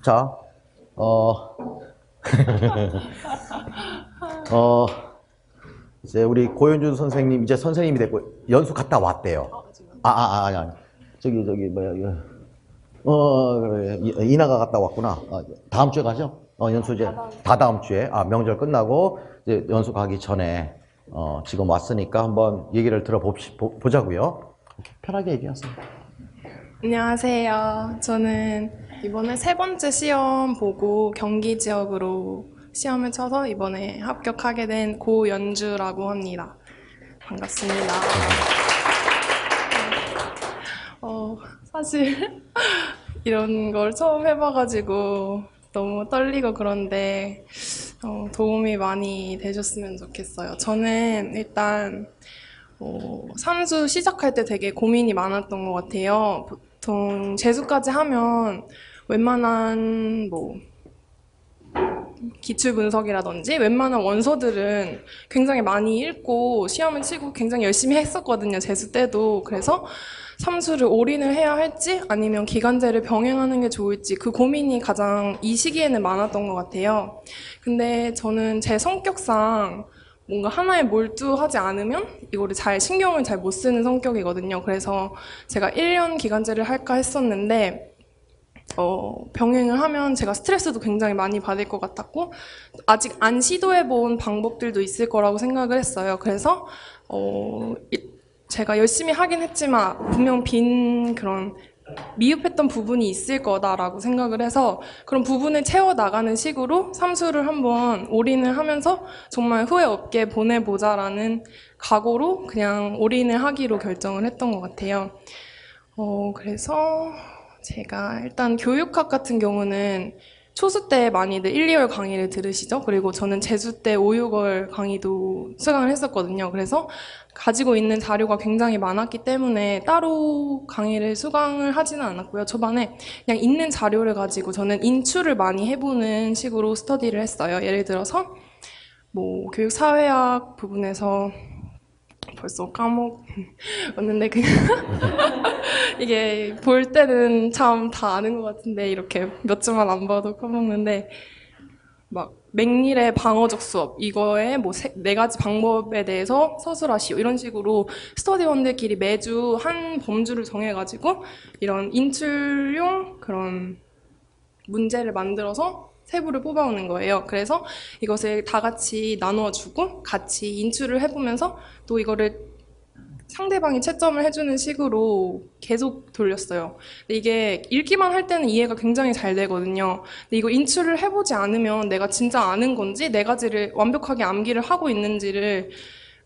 자, 어, 이제 우리 고현준 선생님 이제 선생님이 됐고 연수 갔다 왔대요. 아니. 저기 뭐야 이거. 그래. 이나가 갔다 왔구나. 다음 주에 가죠? 연수 이제 다다음 주에. 명절 끝나고 이제 연수 가기 전에 지금 왔으니까 한번 얘기를 들어보자고요. 편하게 얘기하세요. 안녕하세요. 저는 이번에 세 번째 시험 보고 경기 지역으로 시험을 쳐서 이번에 합격하게 된 고연주라고 합니다. 반갑습니다. 사실 이런 걸 처음 해봐가지고 너무 떨리고 그런데 도움이 많이 되셨으면 좋겠어요. 저는 일단 삼수 시작할 때 되게 고민이 많았던 것 같아요. 보통 재수까지 하면 웬만한 기출 분석이라든지 웬만한 원서들은 굉장히 많이 읽고 시험을 치고 굉장히 열심히 했었거든요. 재수 때도. 그래서 삼수를 올인을 해야 할지 아니면 기간제를 병행하는 게 좋을지 그 고민이 가장 이 시기에는 많았던 것 같아요. 근데 저는 제 성격상 뭔가 하나에 몰두하지 않으면 이거를 신경을 잘 못 쓰는 성격이거든요. 그래서 제가 1년 기간제를 할까 했었는데 병행을 하면 제가 스트레스도 굉장히 많이 받을 것 같았고 아직 안 시도해본 방법들도 있을 거라고 생각을 했어요. 그래서 제가 열심히 하긴 했지만 분명 빈 그런 미흡했던 부분이 있을 거다라고 생각을 해서 그런 부분을 채워나가는 식으로 삼수를 한번 올인을 하면서 정말 후회 없게 보내보자라는 각오로 그냥 올인을 하기로 결정을 했던 것 같아요. 그래서 제가 일단 교육학 같은 경우는 초수 때 많이들 1, 2월 강의를 들으시죠? 그리고 저는 재수 때 5, 6월 강의도 수강을 했었거든요. 그래서 가지고 있는 자료가 굉장히 많았기 때문에 따로 강의를 수강을 하지는 않았고요. 초반에 그냥 있는 자료를 가지고 저는 인출을 많이 해보는 식으로 스터디를 했어요. 예를 들어서 교육사회학 부분에서 벌써 까먹었는데 그냥 이게 볼 때는 참 다 아는 것 같은데 이렇게 몇 줄만 안 봐도 까먹는데 맥닐의 방어적 수업 이거에 네 가지 방법에 대해서 서술하시오 이런 식으로 스터디원들끼리 매주 한 범주를 정해가지고 이런 인출용 그런 문제를 만들어서 세부를 뽑아오는 거예요. 그래서 이것을 다 같이 나누어주고 같이 인출을 해보면서 또 이거를 상대방이 채점을 해주는 식으로 계속 돌렸어요. 근데 이게 읽기만 할 때는 이해가 굉장히 잘 되거든요. 근데 이거 인출을 해보지 않으면 내가 진짜 아는 건지 네 가지를 완벽하게 암기를 하고 있는지를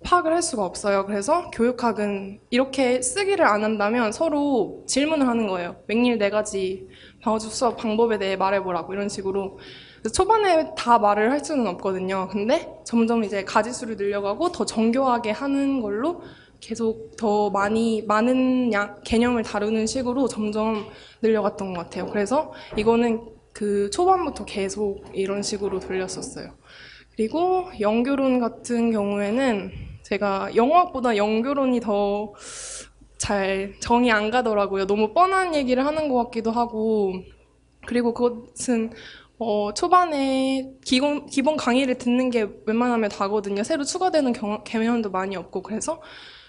파악을 할 수가 없어요. 그래서 교육학은 이렇게 쓰기를 안 한다면 서로 질문을 하는 거예요. 맥닐 네 가지 방어주 수업 방법에 대해 말해보라고 이런 식으로. 그래서 초반에 다 말을 할 수는 없거든요. 근데 점점 이제 가지수를 늘려가고 더 정교하게 하는 걸로 계속 더 많은 개념을 다루는 식으로 점점 늘려갔던 것 같아요. 그래서 이거는 그 초반부터 계속 이런 식으로 돌렸었어요. 그리고 영교론 같은 경우에는 제가 영어학보다 영교론이 더 잘 정이 안 가더라고요. 너무 뻔한 얘기를 하는 것 같기도 하고 그리고 그것은 초반에 기본 강의를 듣는 게 웬만하면 다거든요. 새로 추가되는 개념도 많이 없고 그래서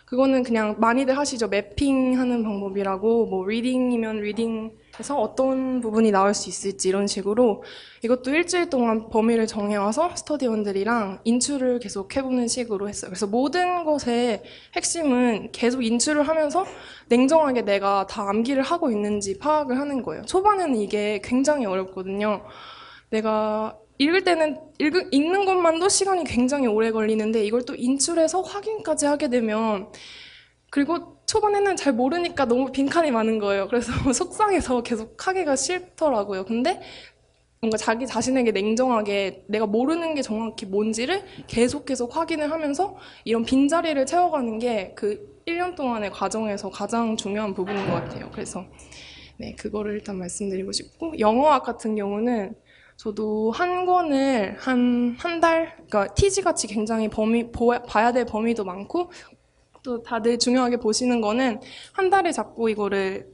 그거는 그냥 많이들 하시죠. 매핑하는 방법이라고 리딩이면 리딩에서 어떤 부분이 나올 수 있을지 이런 식으로 이것도 일주일 동안 범위를 정해와서 스터디원들이랑 인출을 계속 해보는 식으로 했어요. 그래서 모든 것의 핵심은 계속 인출을 하면서 냉정하게 내가 다 암기를 하고 있는지 파악을 하는 거예요. 초반에는 이게 굉장히 어렵거든요. 내가 읽을 때는 읽는 것만도 시간이 굉장히 오래 걸리는데 이걸 또 인출해서 확인까지 하게 되면 그리고 초반에는 잘 모르니까 너무 빈칸이 많은 거예요. 그래서 속상해서 계속 하기가 싫더라고요. 근데 뭔가 자기 자신에게 냉정하게 내가 모르는 게 정확히 뭔지를 계속 확인을 하면서 이런 빈자리를 채워가는 게 그 1년 동안의 과정에서 가장 중요한 부분인 것 같아요. 그래서 네, 그거를 일단 말씀드리고 싶고 영어학 같은 경우는 저도 한 권을 한 달, 그러니까 TG같이 굉장히 봐야 될 범위도 많고 또 다들 중요하게 보시는 거는 한 달을 잡고 이거를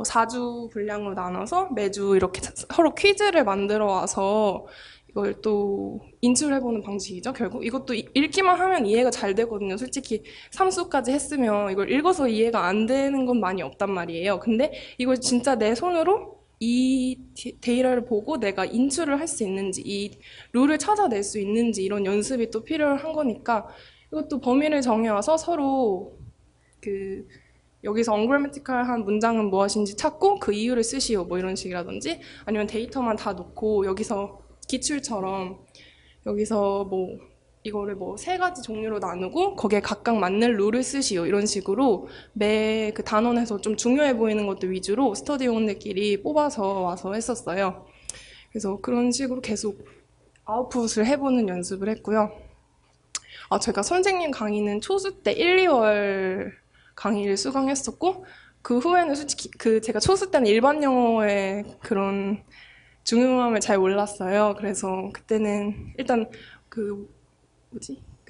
4주 분량으로 나눠서 매주 이렇게 서로 퀴즈를 만들어 와서 이걸 또 인출해보는 방식이죠, 결국. 이것도 읽기만 하면 이해가 잘 되거든요. 솔직히 삼수까지 했으면 이걸 읽어서 이해가 안 되는 건 많이 없단 말이에요. 근데 이걸 진짜 내 손으로 이 데이터를 보고 내가 인출을 할 수 있는지, 이 룰을 찾아낼 수 있는지 이런 연습이 또 필요한 거니까 이것도 범위를 정해와서 서로 여기서 언그래머티컬한 문장은 무엇인지 찾고 그 이유를 쓰시오 뭐 이런 식이라든지, 아니면 데이터만 다 놓고 여기서 기출처럼 여기서 뭐 이거를 뭐 3가지 종류로 나누고 거기에 각각 맞는 룰을 쓰시오 이런 식으로 매 그 단원에서 좀 중요해 보이는 것들 위주로 스터디원들끼리 뽑아서 와서 했었어요. 그래서 그런 식으로 계속 아웃풋을 해보는 연습을 했고요. 제가 선생님 강의는 초수 때 1, 2월 강의를 수강했었고, 그 후에는 솔직히 제가 초수 때는 일반 영어의 그런 중요함을 잘 몰랐어요. 그래서 그때는 일단 그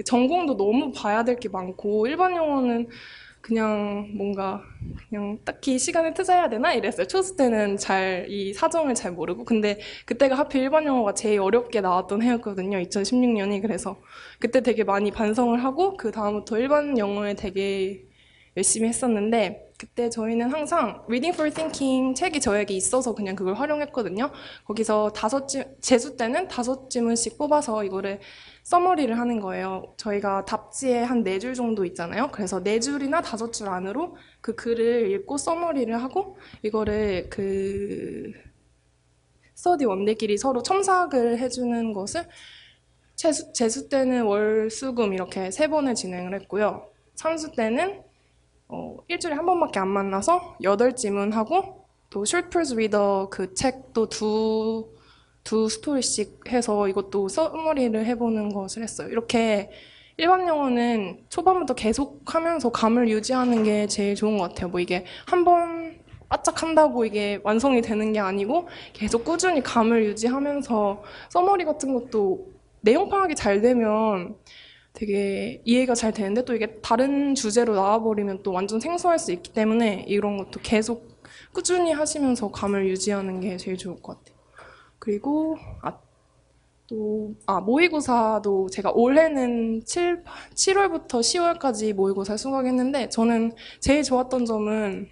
전공도 너무 봐야 될 게 많고, 일반 영어는 그냥 뭔가 그냥 딱히 시간을 투자해야 되나 이랬어요. 초수 때는 이 사정을 잘 모르고. 근데 그때가 하필 일반 영어가 제일 어렵게 나왔던 해였거든요, 2016년이. 그래서 그때 되게 많이 반성을 하고 그 다음부터 일반 영어에 되게 열심히 했었는데, 그때 저희는 항상 Reading for Thinking 책이 저에게 있어서 그냥 그걸 활용했거든요. 거기서 재수 때는 5지문씩 뽑아서 이거를 서머리를 하는 거예요. 저희가 답지에 한 4줄 정도 있잖아요. 그래서 4줄이나 5줄 안으로 그 글을 읽고 서머리를 하고, 이거를 스터디원들끼리 서로 첨삭을 해주는 것을 재수 때는 월, 수, 금 이렇게 3번을 진행을 했고요. 삼수 때는 일주일에 한 번밖에 안 만나서 8지문 하고, 또 Short Prose Reader 그 책도 두 스토리씩 해서 이것도 서머리를 해보는 것을 했어요. 이렇게 일반 영어는 초반부터 계속 하면서 감을 유지하는 게 제일 좋은 것 같아요. 뭐 이게 한 번 바짝 한다고 이게 완성이 되는 게 아니고 계속 꾸준히 감을 유지하면서 서머리 같은 것도 내용 파악이 잘 되면 되게 이해가 잘 되는데, 또 이게 다른 주제로 나와버리면 또 완전 생소할 수 있기 때문에 이런 것도 계속 꾸준히 하시면서 감을 유지하는 게 제일 좋을 것 같아요. 그리고 모의고사도 제가 올해는 7월부터 10월까지 모의고사 수강했는데, 저는 제일 좋았던 점은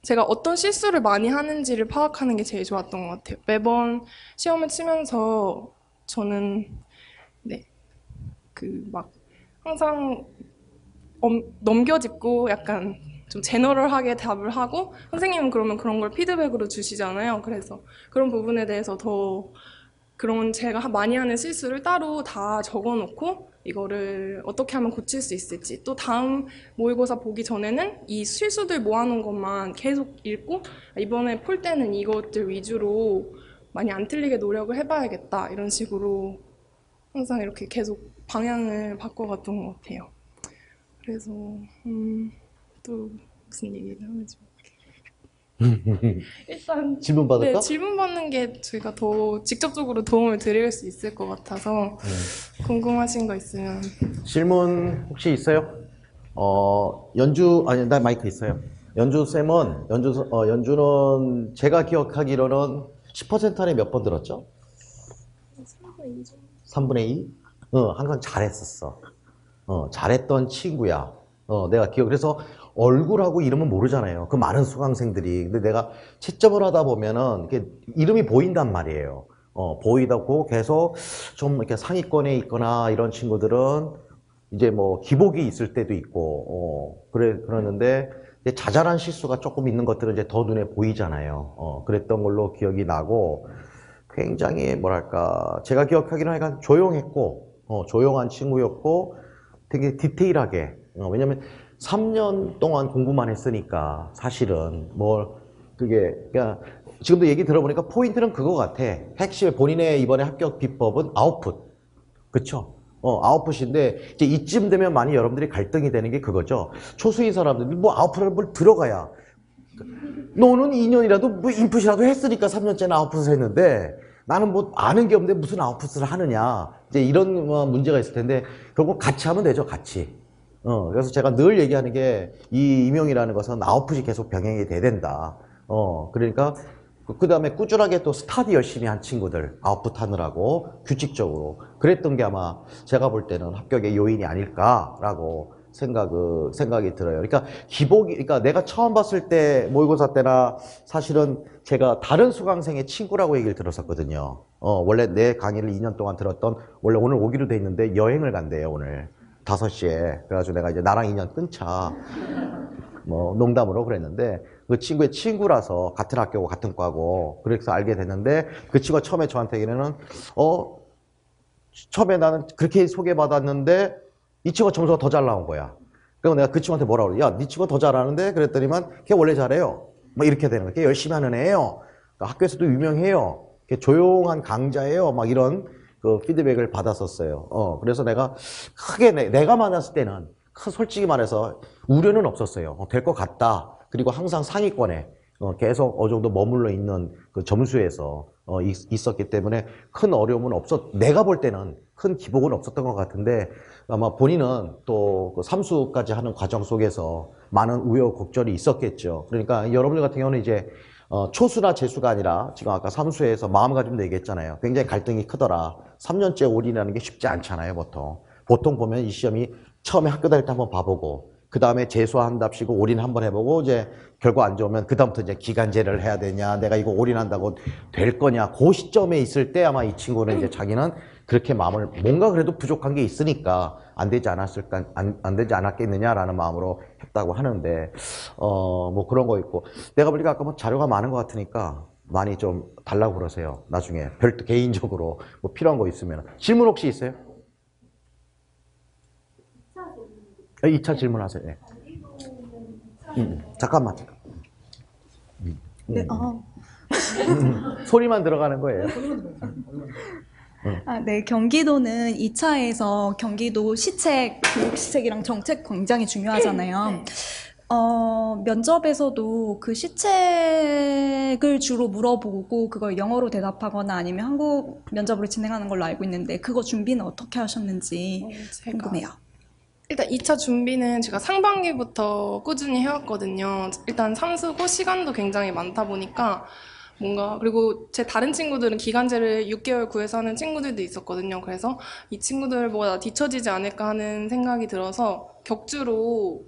제가 어떤 실수를 많이 하는지를 파악하는 게 제일 좋았던 것 같아요. 매번 시험을 치면서 저는 항상 넘겨짚고 약간 좀 제너럴하게 답을 하고, 선생님은 그러면 그런 걸 피드백으로 주시잖아요. 그래서 그런 부분에 대해서 더 그런 제가 많이 하는 실수를 따로 다 적어놓고 이거를 어떻게 하면 고칠 수 있을지, 또 다음 모의고사 보기 전에는 이 실수들 모아놓은 것만 계속 읽고 이번에 풀 때는 이것들 위주로 많이 안 틀리게 노력을 해봐야겠다 이런 식으로 항상 이렇게 계속 방향을 바꿔갔던 것 같아요. 그래서 또 무슨 얘기를 하지? 일단 질문 받을까? 네, 질문 받는 게 저희가 더 직접적으로 도움을 드릴 수 있을 것 같아서 궁금하신 거 있으면. 질문 혹시 있어요? 나 마이크 있어요. 연주는 제가 기억하기로는 10% 안에 몇 번 들었죠? 3분의 2 정도. 3분의 2? 항상 잘했었어. 잘했던 친구야. 내가 그래서 얼굴하고 이름은 모르잖아요. 그 많은 수강생들이. 근데 내가 채점을 하다 보면은 이름이 보인단 말이에요. 보이다고 계속 좀 이렇게 상위권에 있거나 이런 친구들은 이제 뭐 기복이 있을 때도 있고, 그러는데 이제 자잘한 실수가 조금 있는 것들은 이제 더 눈에 보이잖아요. 그랬던 걸로 기억이 나고, 굉장히 뭐랄까, 제가 기억하기로는 약간 조용했고, 조용한 친구였고, 되게 디테일하게, 왜냐면 3년 동안 공부만 했으니까 사실은 그냥 지금도 얘기 들어보니까 포인트는 그거 같아. 핵심 본인의 이번에 합격 비법은 아웃풋, 그쵸? 아웃풋인데 이제 이쯤 되면 많이 여러분들이 갈등이 되는 게 그거죠. 초수인 사람들이 뭐 아웃풋을 뭘 들어가야, 너는 2년이라도 뭐 인풋이라도 했으니까 3년째는 아웃풋을 했는데 나는 뭐 아는 게 없는데 무슨 아웃풋을 하느냐, 이제 이런 문제가 있을 텐데, 결국 같이 하면 되죠. 같이 그래서 제가 늘 얘기하는 게 이 임용이라는 것은 아웃풋이 계속 병행이 돼야 된다. 그러니까 그 다음에 꾸준하게 또 스터디 열심히 한 친구들 아웃풋 하느라고 규칙적으로 그랬던 게 아마 제가 볼 때는 합격의 요인이 아닐까라고 생각이 들어요. 그러니까 그러니까 내가 처음 봤을 때 모의고사 때나 사실은 제가 다른 수강생의 친구라고 얘기를 들었었거든요. 원래 내 강의를 2년 동안 들었던 원래 오늘 오기로 돼 있는데 여행을 간대요, 오늘. 5시에. 그래가지고 내가 이제 나랑 인연 끊자. 뭐 농담으로 그랬는데 그 친구의 친구라서 같은 학교고 같은 과고 그래서 알게 됐는데 그 친구가 처음에 저한테 얘기는 처음에 나는 그렇게 소개받았는데 이 친구가 점수가 더 잘 나온 거야. 그리고 내가 그 친구한테 뭐라고 그래? 야, 네 친구가 더 잘하는데? 그랬더니만 걔 원래 잘해요. 뭐 이렇게 되는 거야. 걔 열심히 하는 애예요. 그러니까 학교에서도 유명해요. 걔 조용한 강자예요. 막 이런 그 피드백을 받았었어요. 그래서 내가 크게 내가 만났을 때는 솔직히 말해서 우려는 없었어요. 될 것 같다. 그리고 항상 상위권에 계속 어느 정도 머물러 있는 그 점수에서 있었기 때문에 큰 어려움은 내가 볼 때는 큰 기복은 없었던 것 같은데 아마 본인은 또 그 삼수까지 하는 과정 속에서 많은 우여곡절이 있었겠죠. 그러니까 여러분들 같은 경우는 이제 초수나 재수가 아니라 지금 아까 삼수에서 마음가짐도 얘기했잖아요. 굉장히 갈등이 크더라. 3년째 올인하는 게 쉽지 않잖아요, 보통. 보통 보면 이 시험이 처음에 학교 다닐 때 한번 봐보고 그 다음에 재수한답시고 올인 한번 해보고 이제 결과 안 좋으면 그 다음부터 이제 기간제를 해야 되냐, 내가 이거 올인한다고 될 거냐, 그 시점에 있을 때 아마 이 친구는 이제 자기는 그렇게 마음을 뭔가 그래도 부족한 게 있으니까 안 되지 않았겠느냐라는 마음으로 했다고 하는데 뭐 그런 거 있고 내가 보니까 아까 뭐 자료가 많은 것 같으니까 많이 좀 달라고 그러세요. 나중에 별도 개인적으로 뭐 필요한 거 있으면 질문 혹시 있어요? 2차 질문하세요. 네. 잠깐만. 네, 소리만 들어가는 거예요. 네, 경기도는 2차에서 경기도 시책, 교육 시책이랑 정책 굉장히 중요하잖아요. 면접에서도 그 시책을 주로 물어보고 그걸 영어로 대답하거나 아니면 한국 면접으로 진행하는 걸로 알고 있는데 그거 준비는 어떻게 하셨는지 궁금해요. 일단 2차 준비는 제가 상반기부터 꾸준히 해왔거든요. 일단 삼수고 시간도 굉장히 많다 보니까 그리고 제 다른 친구들은 기간제를 6개월 구해서 하는 친구들도 있었거든요. 그래서 이 친구들보다 뒤처지지 않을까 하는 생각이 들어서 격주로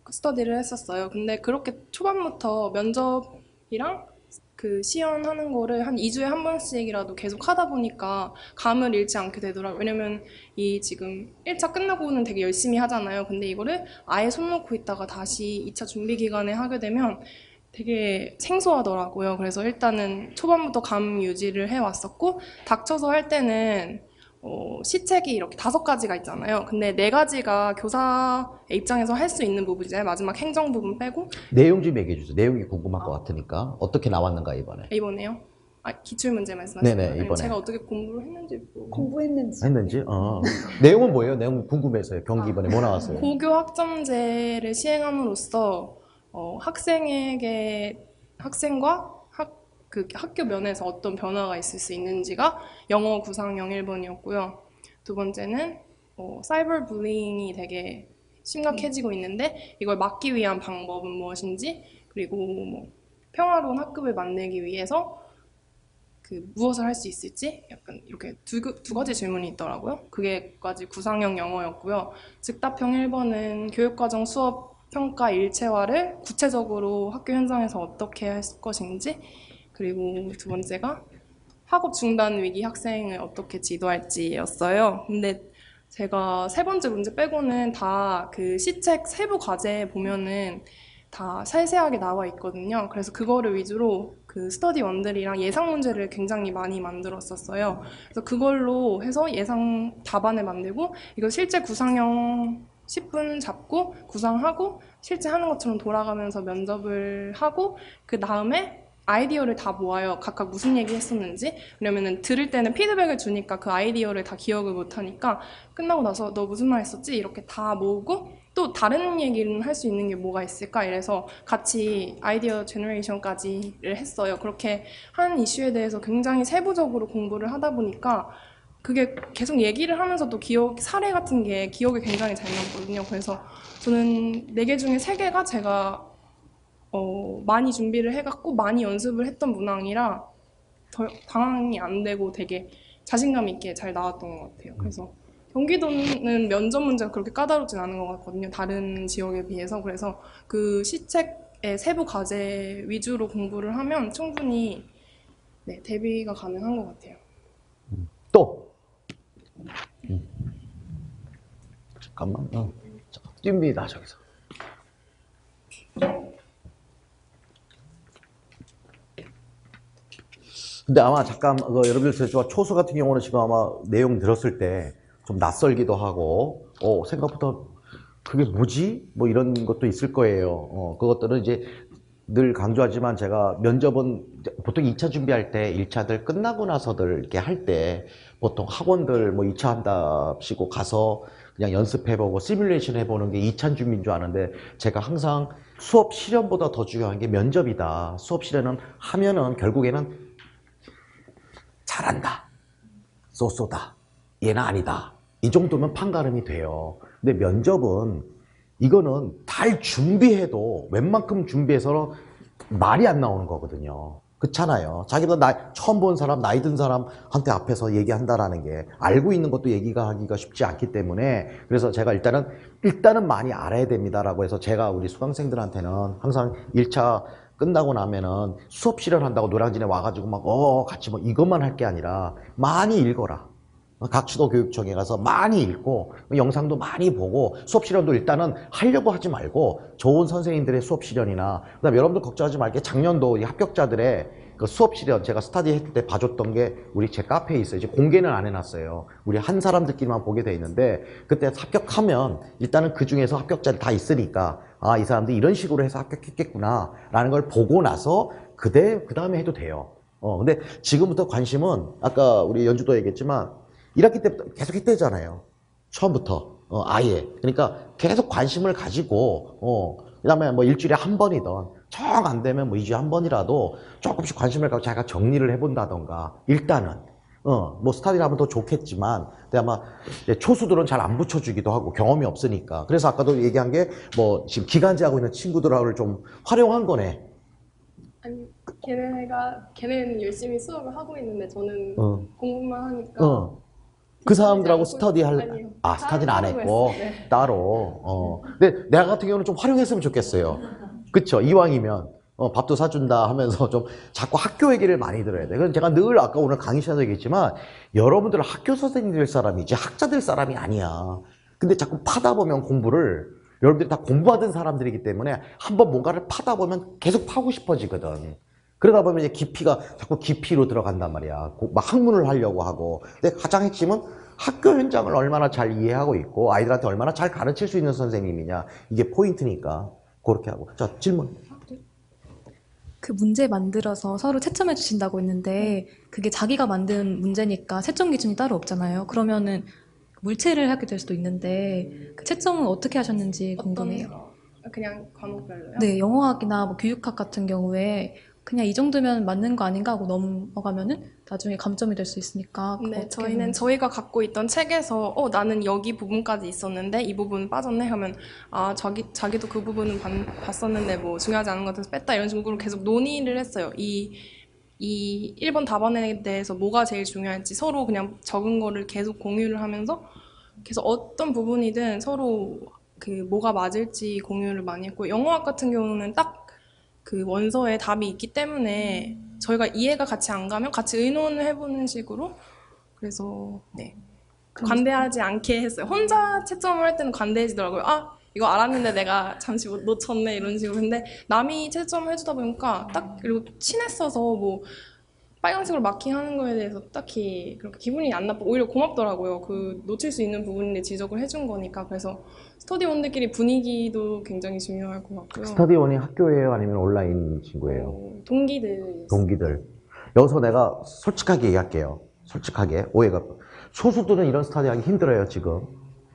스터디를 했었어요. 근데 그렇게 초반부터 면접이랑 그 시연하는 거를 한 2주에 한 번씩이라도 계속 하다 보니까 감을 잃지 않게 되더라고요. 왜냐면 이 지금 1차 끝나고는 되게 열심히 하잖아요. 근데 이거를 아예 손 놓고 있다가 다시 2차 준비 기간에 하게 되면 되게 생소하더라고요. 그래서 일단은 초반부터 감 유지를 해왔었고 닥쳐서 할 때는 시책이 이렇게 5가지가 있잖아요. 근데 4가지가 교사의 입장에서 할 수 있는 부분이잖아요. 마지막 행정 부분 빼고. 내용 좀 얘기해 주세요. 내용이 궁금할 것 같으니까. 어떻게 나왔는가, 이번에? 이번에요? 기출문제 말씀하시는 네네, 거예요? 이번에. 제가 어떻게 공부를 했는지 공부했는지. 했는지? 내용은 뭐예요? 내용 궁금해서요. 경기 이번에 뭐 나왔어요? 고교 학점제를 시행함으로써 학생과 학교 면에서 어떤 변화가 있을 수 있는지가 영어 구상형 1번이었고요. 두 번째는 사이버 불링이 되게 심각해지고 있는데 이걸 막기 위한 방법은 무엇인지, 그리고 뭐 평화로운 학급을 만들기 위해서 무엇을 할 수 있을지, 약간 이렇게 두 가지 질문이 있더라고요. 그게까지 구상형 영어였고요. 즉답형 1번은 교육과정 수업 평가 일체화를 구체적으로 학교 현장에서 어떻게 할 것인지, 그리고 두 번째가 학업 중단 위기 학생을 어떻게 지도할지였어요. 근데 제가 3번째 문제 빼고는 다 그 시책 세부 과제에 보면은 다 세세하게 나와 있거든요. 그래서 그거를 위주로 그 스터디 원들이랑 예상 문제를 굉장히 많이 만들었었어요. 그래서 그걸로 해서 예상 답안을 만들고 이거 실제 구상형 10분 잡고 구상하고 실제 하는 것처럼 돌아가면서 면접을 하고 그 다음에 아이디어를 다 모아요. 각각 무슨 얘기 했었는지. 왜냐면은 들을 때는 피드백을 주니까 그 아이디어를 다 기억을 못 하니까 끝나고 나서 너 무슨 말 했었지? 이렇게 다 모으고 또 다른 얘기는 할 수 있는 게 뭐가 있을까? 이래서 같이 아이디어 제너레이션까지를 했어요. 그렇게 한 이슈에 대해서 굉장히 세부적으로 공부를 하다 보니까 그게 계속 얘기를 하면서도 사례 같은 게 기억에 굉장히 잘 남거든요. 그래서 저는 4개 중에 3개가 제가 많이 준비를 해갖고 많이 연습을 했던 문항이라 더 당황이 안 되고 되게 자신감 있게 잘 나왔던 것 같아요. 그래서 경기도는 면접 문제가 그렇게 까다롭진 않은 것 같거든요. 다른 지역에 비해서. 그래서 그 시책의 세부 과제 위주로 공부를 하면 충분히 네, 대비가 가능한 것 같아요. 또 잠깐만. 뜁니다 저기서. 근데 아마 잠깐 여러분들 초수 같은 경우는 지금 아마 내용 들었을 때 좀 낯설기도 하고 생각보다 그게 뭐지? 뭐 이런 것도 있을 거예요. 그것들은 이제 늘 강조하지만 제가 면접은 보통 2차 준비할 때 1차들 끝나고 나서들 이렇게 할 때 보통 학원들 뭐 2차 한답시고 가서 그냥 연습해보고 시뮬레이션 해보는 게 2차 준비인 줄 아는데 제가 항상 수업 실현보다 더 중요한 게 면접이다. 수업 실현은 하면은 결국에는 잘한다. 쏘쏘다. 얘는 아니다. 이 정도면 판가름이 돼요. 근데 면접은 이거는 잘 준비해도 웬만큼 준비해서 말이 안 나오는 거거든요. 그렇잖아요. 자기도 처음 본 사람, 나이 든 사람한테 앞에서 얘기한다라는 게 알고 있는 것도 얘기가 하기가 쉽지 않기 때문에 그래서 제가 일단은 많이 알아야 됩니다라고 해서 제가 우리 수강생들한테는 항상 1차 끝나고 나면은 수업 실현한다고 노량진에 와가지고 막 같이 뭐 이것만 할 게 아니라 많이 읽어라. 각 지도교육청에 가서 많이 읽고 영상도 많이 보고 수업 실현도 일단은 하려고 하지 말고 좋은 선생님들의 수업 실현이나 그다음에 여러분들 걱정하지 말게 작년도 이 합격자들의 그 수업 실현 제가 스터디 했을 때 봐줬던 게 우리 제 카페에 있어요. 이제 공개는 안 해놨어요. 우리 한 사람들끼리만 보게 돼 있는데 그때 합격하면 일단은 그 중에서 합격자들 다 있으니까 아, 이 사람들이 이런 식으로 해서 합격했겠구나 라는 걸 보고 나서 그 다음에 해도 돼요. 근데 지금부터 관심은 아까 우리 연주도 얘기했지만 1학기 때부터 계속 했대잖아요. 처음부터. 아예. 그러니까 계속 관심을 가지고, 그 다음에 뭐 일주일에 한 번이든, 정 안 되면 뭐 2주에 한 번이라도 조금씩 관심을 갖고 자기가 정리를 해본다던가, 일단은. 뭐 스타디를 하면 더 좋겠지만, 근데 아마 초수들은 잘 안 붙여주기도 하고 경험이 없으니까. 그래서 아까도 얘기한 게 뭐 지금 기간제하고 있는 친구들하고를 좀 활용한 거네. 아니, 걔네는 열심히 수업을 하고 있는데 저는 공부만 하니까. 그 사람들하고 아니요. 스터디는 안 따로 했고, 했어요. 네. 따로. 근데 내가 같은 경우는 좀 활용했으면 좋겠어요. 그쵸? 이왕이면, 밥도 사준다 하면서 좀 자꾸 학교 얘기를 많이 들어야 돼. 그래서 제가 늘 아까 오늘 강의 시간에 얘기했지만, 여러분들은 학교 선생님 될 사람이지, 학자 될 사람이 아니야. 근데 자꾸 파다 보면 공부를, 여러분들이 다 공부하던 사람들이기 때문에 한번 뭔가를 파다 보면 계속 파고 싶어지거든. 그러다 보면 이제 자꾸 깊이로 들어간단 말이야. 막 학문을 하려고 하고. 근데 가장 핵심은 학교 현장을 얼마나 잘 이해하고 있고 아이들한테 얼마나 잘 가르칠 수 있는 선생님이냐. 이게 포인트니까. 그렇게 하고. 자, 질문. 그 문제 만들어서 서로 채점해 주신다고 했는데 그게 자기가 만든 문제니까 채점 기준이 따로 없잖아요. 그러면은 물체를 하게 될 수도 있는데 그 채점은 어떻게 하셨는지 궁금해요. 그냥 과목별로요? 네, 영어학이나 뭐 교육학 같은 경우에 그냥 이 정도면 맞는 거 아닌가 하고 넘어가면은 나중에 감점이 될 수 있으니까. 그거 네, 어떻게 저희는 하는지. 저희가 갖고 있던 책에서 나는 여기 부분까지 있었는데 이 부분 빠졌네 하면 자기도 그 부분은 봤었는데 뭐 중요하지 않은 것 같아서 뺐다 이런 식으로 계속 논의를 했어요. 이 1번 답안에 대해서 뭐가 제일 중요할지 서로 그냥 적은 거를 계속 공유를 하면서 계속 어떤 부분이든 서로 그 뭐가 맞을지 공유를 많이 했고 영어학 같은 경우는 딱 그 원서에 답이 있기 때문에 저희가 이해가 같이 안 가면 같이 의논을 해보는 식으로 그래서 네 관대하지 않게 했어요. 혼자 채점을 할 때는 관대해지더라고요. 이거 알았는데 내가 잠시 놓쳤네 이런 식으로. 근데 남이 채점을 해주다 보니까 딱 그리고 친했어서 뭐 빨간색으로 마킹하는 거에 대해서 딱히 그렇게 기분이 안 나쁘고 오히려 고맙더라고요. 그 놓칠 수 있는 부분인데 지적을 해준 거니까. 그래서 스터디원들끼리 분위기도 굉장히 중요할 것 같고요. 스터디원이 학교예요? 아니면 온라인 친구예요? 동기들. 여기서 내가 솔직하게 얘기할게요. 솔직하게. 오해가. 소수들은 이런 스터디 하기 힘들어요, 지금.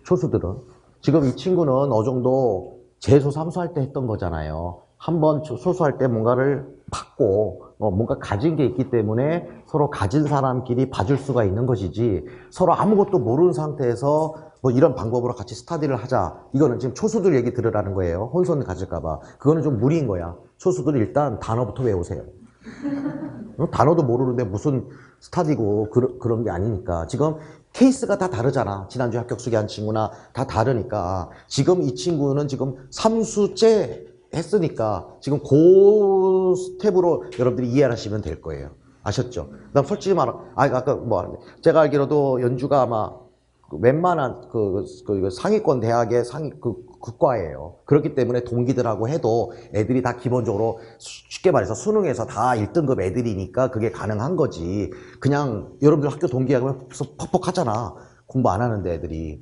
소수들은. 지금 이 친구는 어느 정도 재수, 삼수할 때 했던 거잖아요. 한번 소수할 때 뭔가를 받고 뭔가 가진 게 있기 때문에 서로 가진 사람끼리 봐줄 수가 있는 것이지, 서로 아무것도 모르는 상태에서 뭐 이런 방법으로 같이 스터디를 하자, 이거는 지금 초수들 얘기 들으라는 거예요. 혼선 가질까 봐. 그거는 좀 무리인 거야. 초수들은 일단 단어부터 외우세요. 단어도 모르는데 무슨 스터디고 그런 게 아니니까. 지금 케이스가 다 다르잖아. 지난주 합격 수기한 친구나 다 다르니까. 지금 이 친구는 지금 3수째 했으니까 지금 그 스텝으로 여러분들이 이해하시면 될 거예요. 아셨죠? 그다음 솔직히 말하, 아까 뭐 제가 알기로도 연주가 아마 웬만한 상위권 대학의 과예요. 그렇기 때문에 동기들하고 해도 애들이 다 기본적으로 쉽게 말해서 수능에서 다 1등급 애들이니까 그게 가능한 거지. 그냥 여러분들 학교 동기하면 퍽퍽하잖아. 공부 안 하는데 애들이.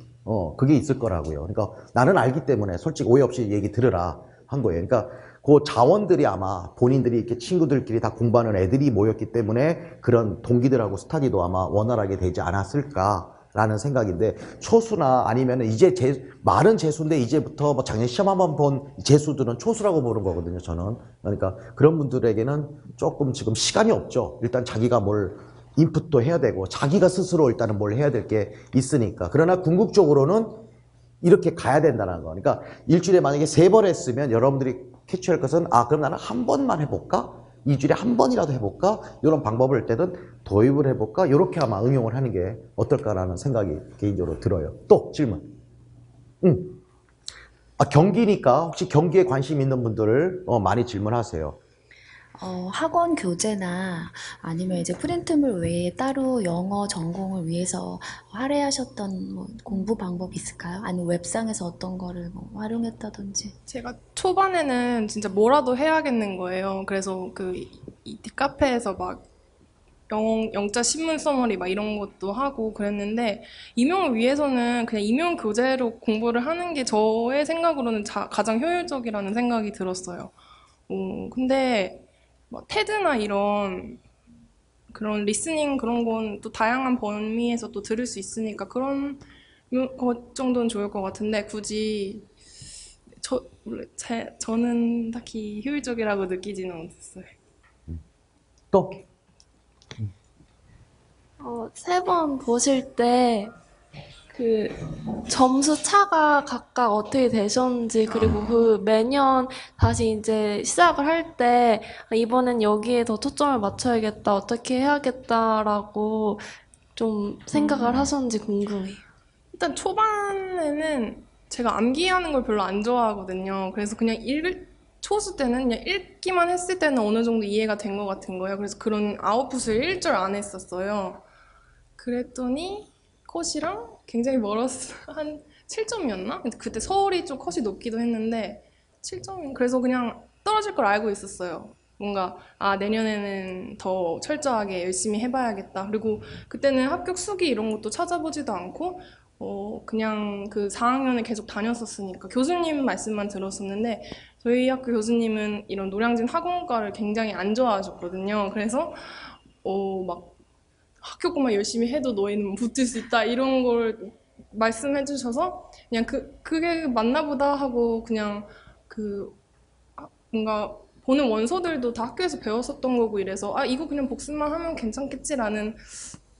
그게 있을 거라고요. 그러니까 나는 알기 때문에 솔직히 오해 없이 얘기 들으라 한 거예요. 그러니까 그 자원들이 아마 본인들이 이렇게 친구들끼리 다 공부하는 애들이 모였기 때문에 그런 동기들하고 스터디도 아마 원활하게 되지 않았을까라는 생각인데, 초수나 아니면 이제 말은 재수인데 이제부터 뭐 작년 시험 한번 본 재수들은 초수라고 보는 거거든요, 저는. 그러니까 그런 분들에게는 조금 지금 시간이 없죠. 일단 자기가 뭘 인풋도 해야 되고 자기가 스스로 일단은 뭘 해야 될 게 있으니까. 그러나 궁극적으로는 이렇게 가야 된다는 거. 그러니까 일주일에 만약에 3번 했으면 여러분들이 캐치할 것은, 그럼 나는 한 번만 해볼까? 2주일에 한 번이라도 해볼까? 이런 방법을 일단은 도입을 해볼까? 이렇게 아마 응용을 하는 게 어떨까라는 생각이 개인적으로 들어요. 또 질문. 경기니까 혹시 경기에 관심 있는 분들을 많이 질문하세요. 학원 교재나 아니면 이제 프린트물 외에 따로 영어 전공을 위해서 할애하셨던 뭐 공부 방법이 있을까요? 아니면 웹상에서 어떤 거를 뭐 활용했다든지. 제가 초반에는 진짜 뭐라도 해야겠는 거예요. 그래서 이 카페에서 막 영자 신문 써머리 막 이런 것도 하고 그랬는데, 임용을 위해서는 그냥 임용 교재로 공부를 하는 게 저의 생각으로는 가장 효율적이라는 생각이 들었어요. 근데 뭐 테드나 이런 그런 리스닝 그런 건 또 다양한 범위에서 또 들을 수 있으니까 그런 것 정도는 좋을 것 같은데, 굳이 저는 딱히 효율적이라고 느끼지는 못했어요. 또? 세 번 보실 때 그 점수 차가 각각 어떻게 되셨는지, 그리고 그 매년 다시 이제 시작을 할 때 이번엔 여기에 더 초점을 맞춰야겠다, 어떻게 해야겠다라고 좀 생각을 하셨는지 궁금해요. 일단 초반에는 제가 암기하는 걸 별로 안 좋아하거든요. 그래서 그냥 초수 때는 그냥 읽기만 했을 때는 어느 정도 이해가 된 것 같은 거예요. 그래서 그런 아웃풋을 1절 안 했었어요. 그랬더니 컷이랑 굉장히 멀었어. 한 7점이었나? 그때 서울이 좀 컷이 높기도 했는데 7점이, 그래서 그냥 떨어질 걸 알고 있었어요. 뭔가 내년에는 더 철저하게 열심히 해봐야겠다. 그리고 그때는 합격 수기 이런 것도 찾아보지도 않고 그냥 그 4학년을 계속 다녔었으니까 교수님 말씀만 들었었는데, 저희 학교 교수님은 이런 노량진 학원과를 굉장히 안 좋아하셨거든요. 그래서 막 학교 것만 열심히 해도 너희는 붙을 수 있다 이런 걸 말씀해 주셔서 그냥 그게 맞나 보다 하고, 그냥 뭔가 보는 원서들도 다 학교에서 배웠었던 거고 이래서 이거 그냥 복습만 하면 괜찮겠지라는,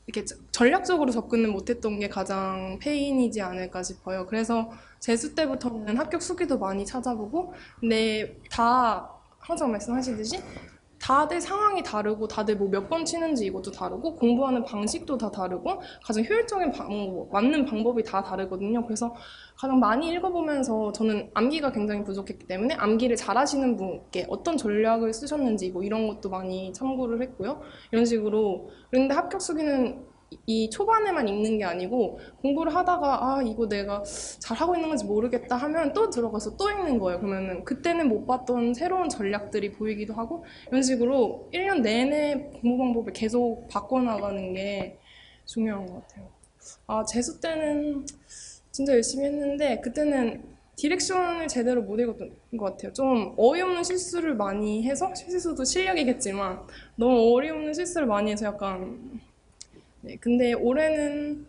이렇게 전략적으로 접근을 못했던 게 가장 페인이지 않을까 싶어요. 그래서 재수 때부터는 합격 수기도 많이 찾아보고, 근데 다 항상 말씀하시듯이 다들 상황이 다르고 다들 뭐 몇 번 치는지 이것도 다르고 공부하는 방식도 다 다르고 가장 효율적인 맞는 방법이 다 다르거든요. 그래서 가장 많이 읽어보면서, 저는 암기가 굉장히 부족했기 때문에 암기를 잘하시는 분께 어떤 전략을 쓰셨는지 뭐 이런 것도 많이 참고를 했고요. 이런 식으로. 그런데 합격 수기는 이 초반에만 읽는 게 아니고 공부를 하다가 이거 내가 잘하고 있는 건지 모르겠다 하면 또 들어가서 또 읽는 거예요. 그러면은 그때는 못 봤던 새로운 전략들이 보이기도 하고, 이런 식으로 1년 내내 공부 방법을 계속 바꿔나가는 게 중요한 것 같아요. 재수 때는 진짜 열심히 했는데 그때는 디렉션을 제대로 못 읽었던 것 같아요. 좀 어이없는 실수를 많이 해서, 실수도 실력이겠지만 너무 어이없는 실수를 많이 해서 약간. 네, 근데 올해는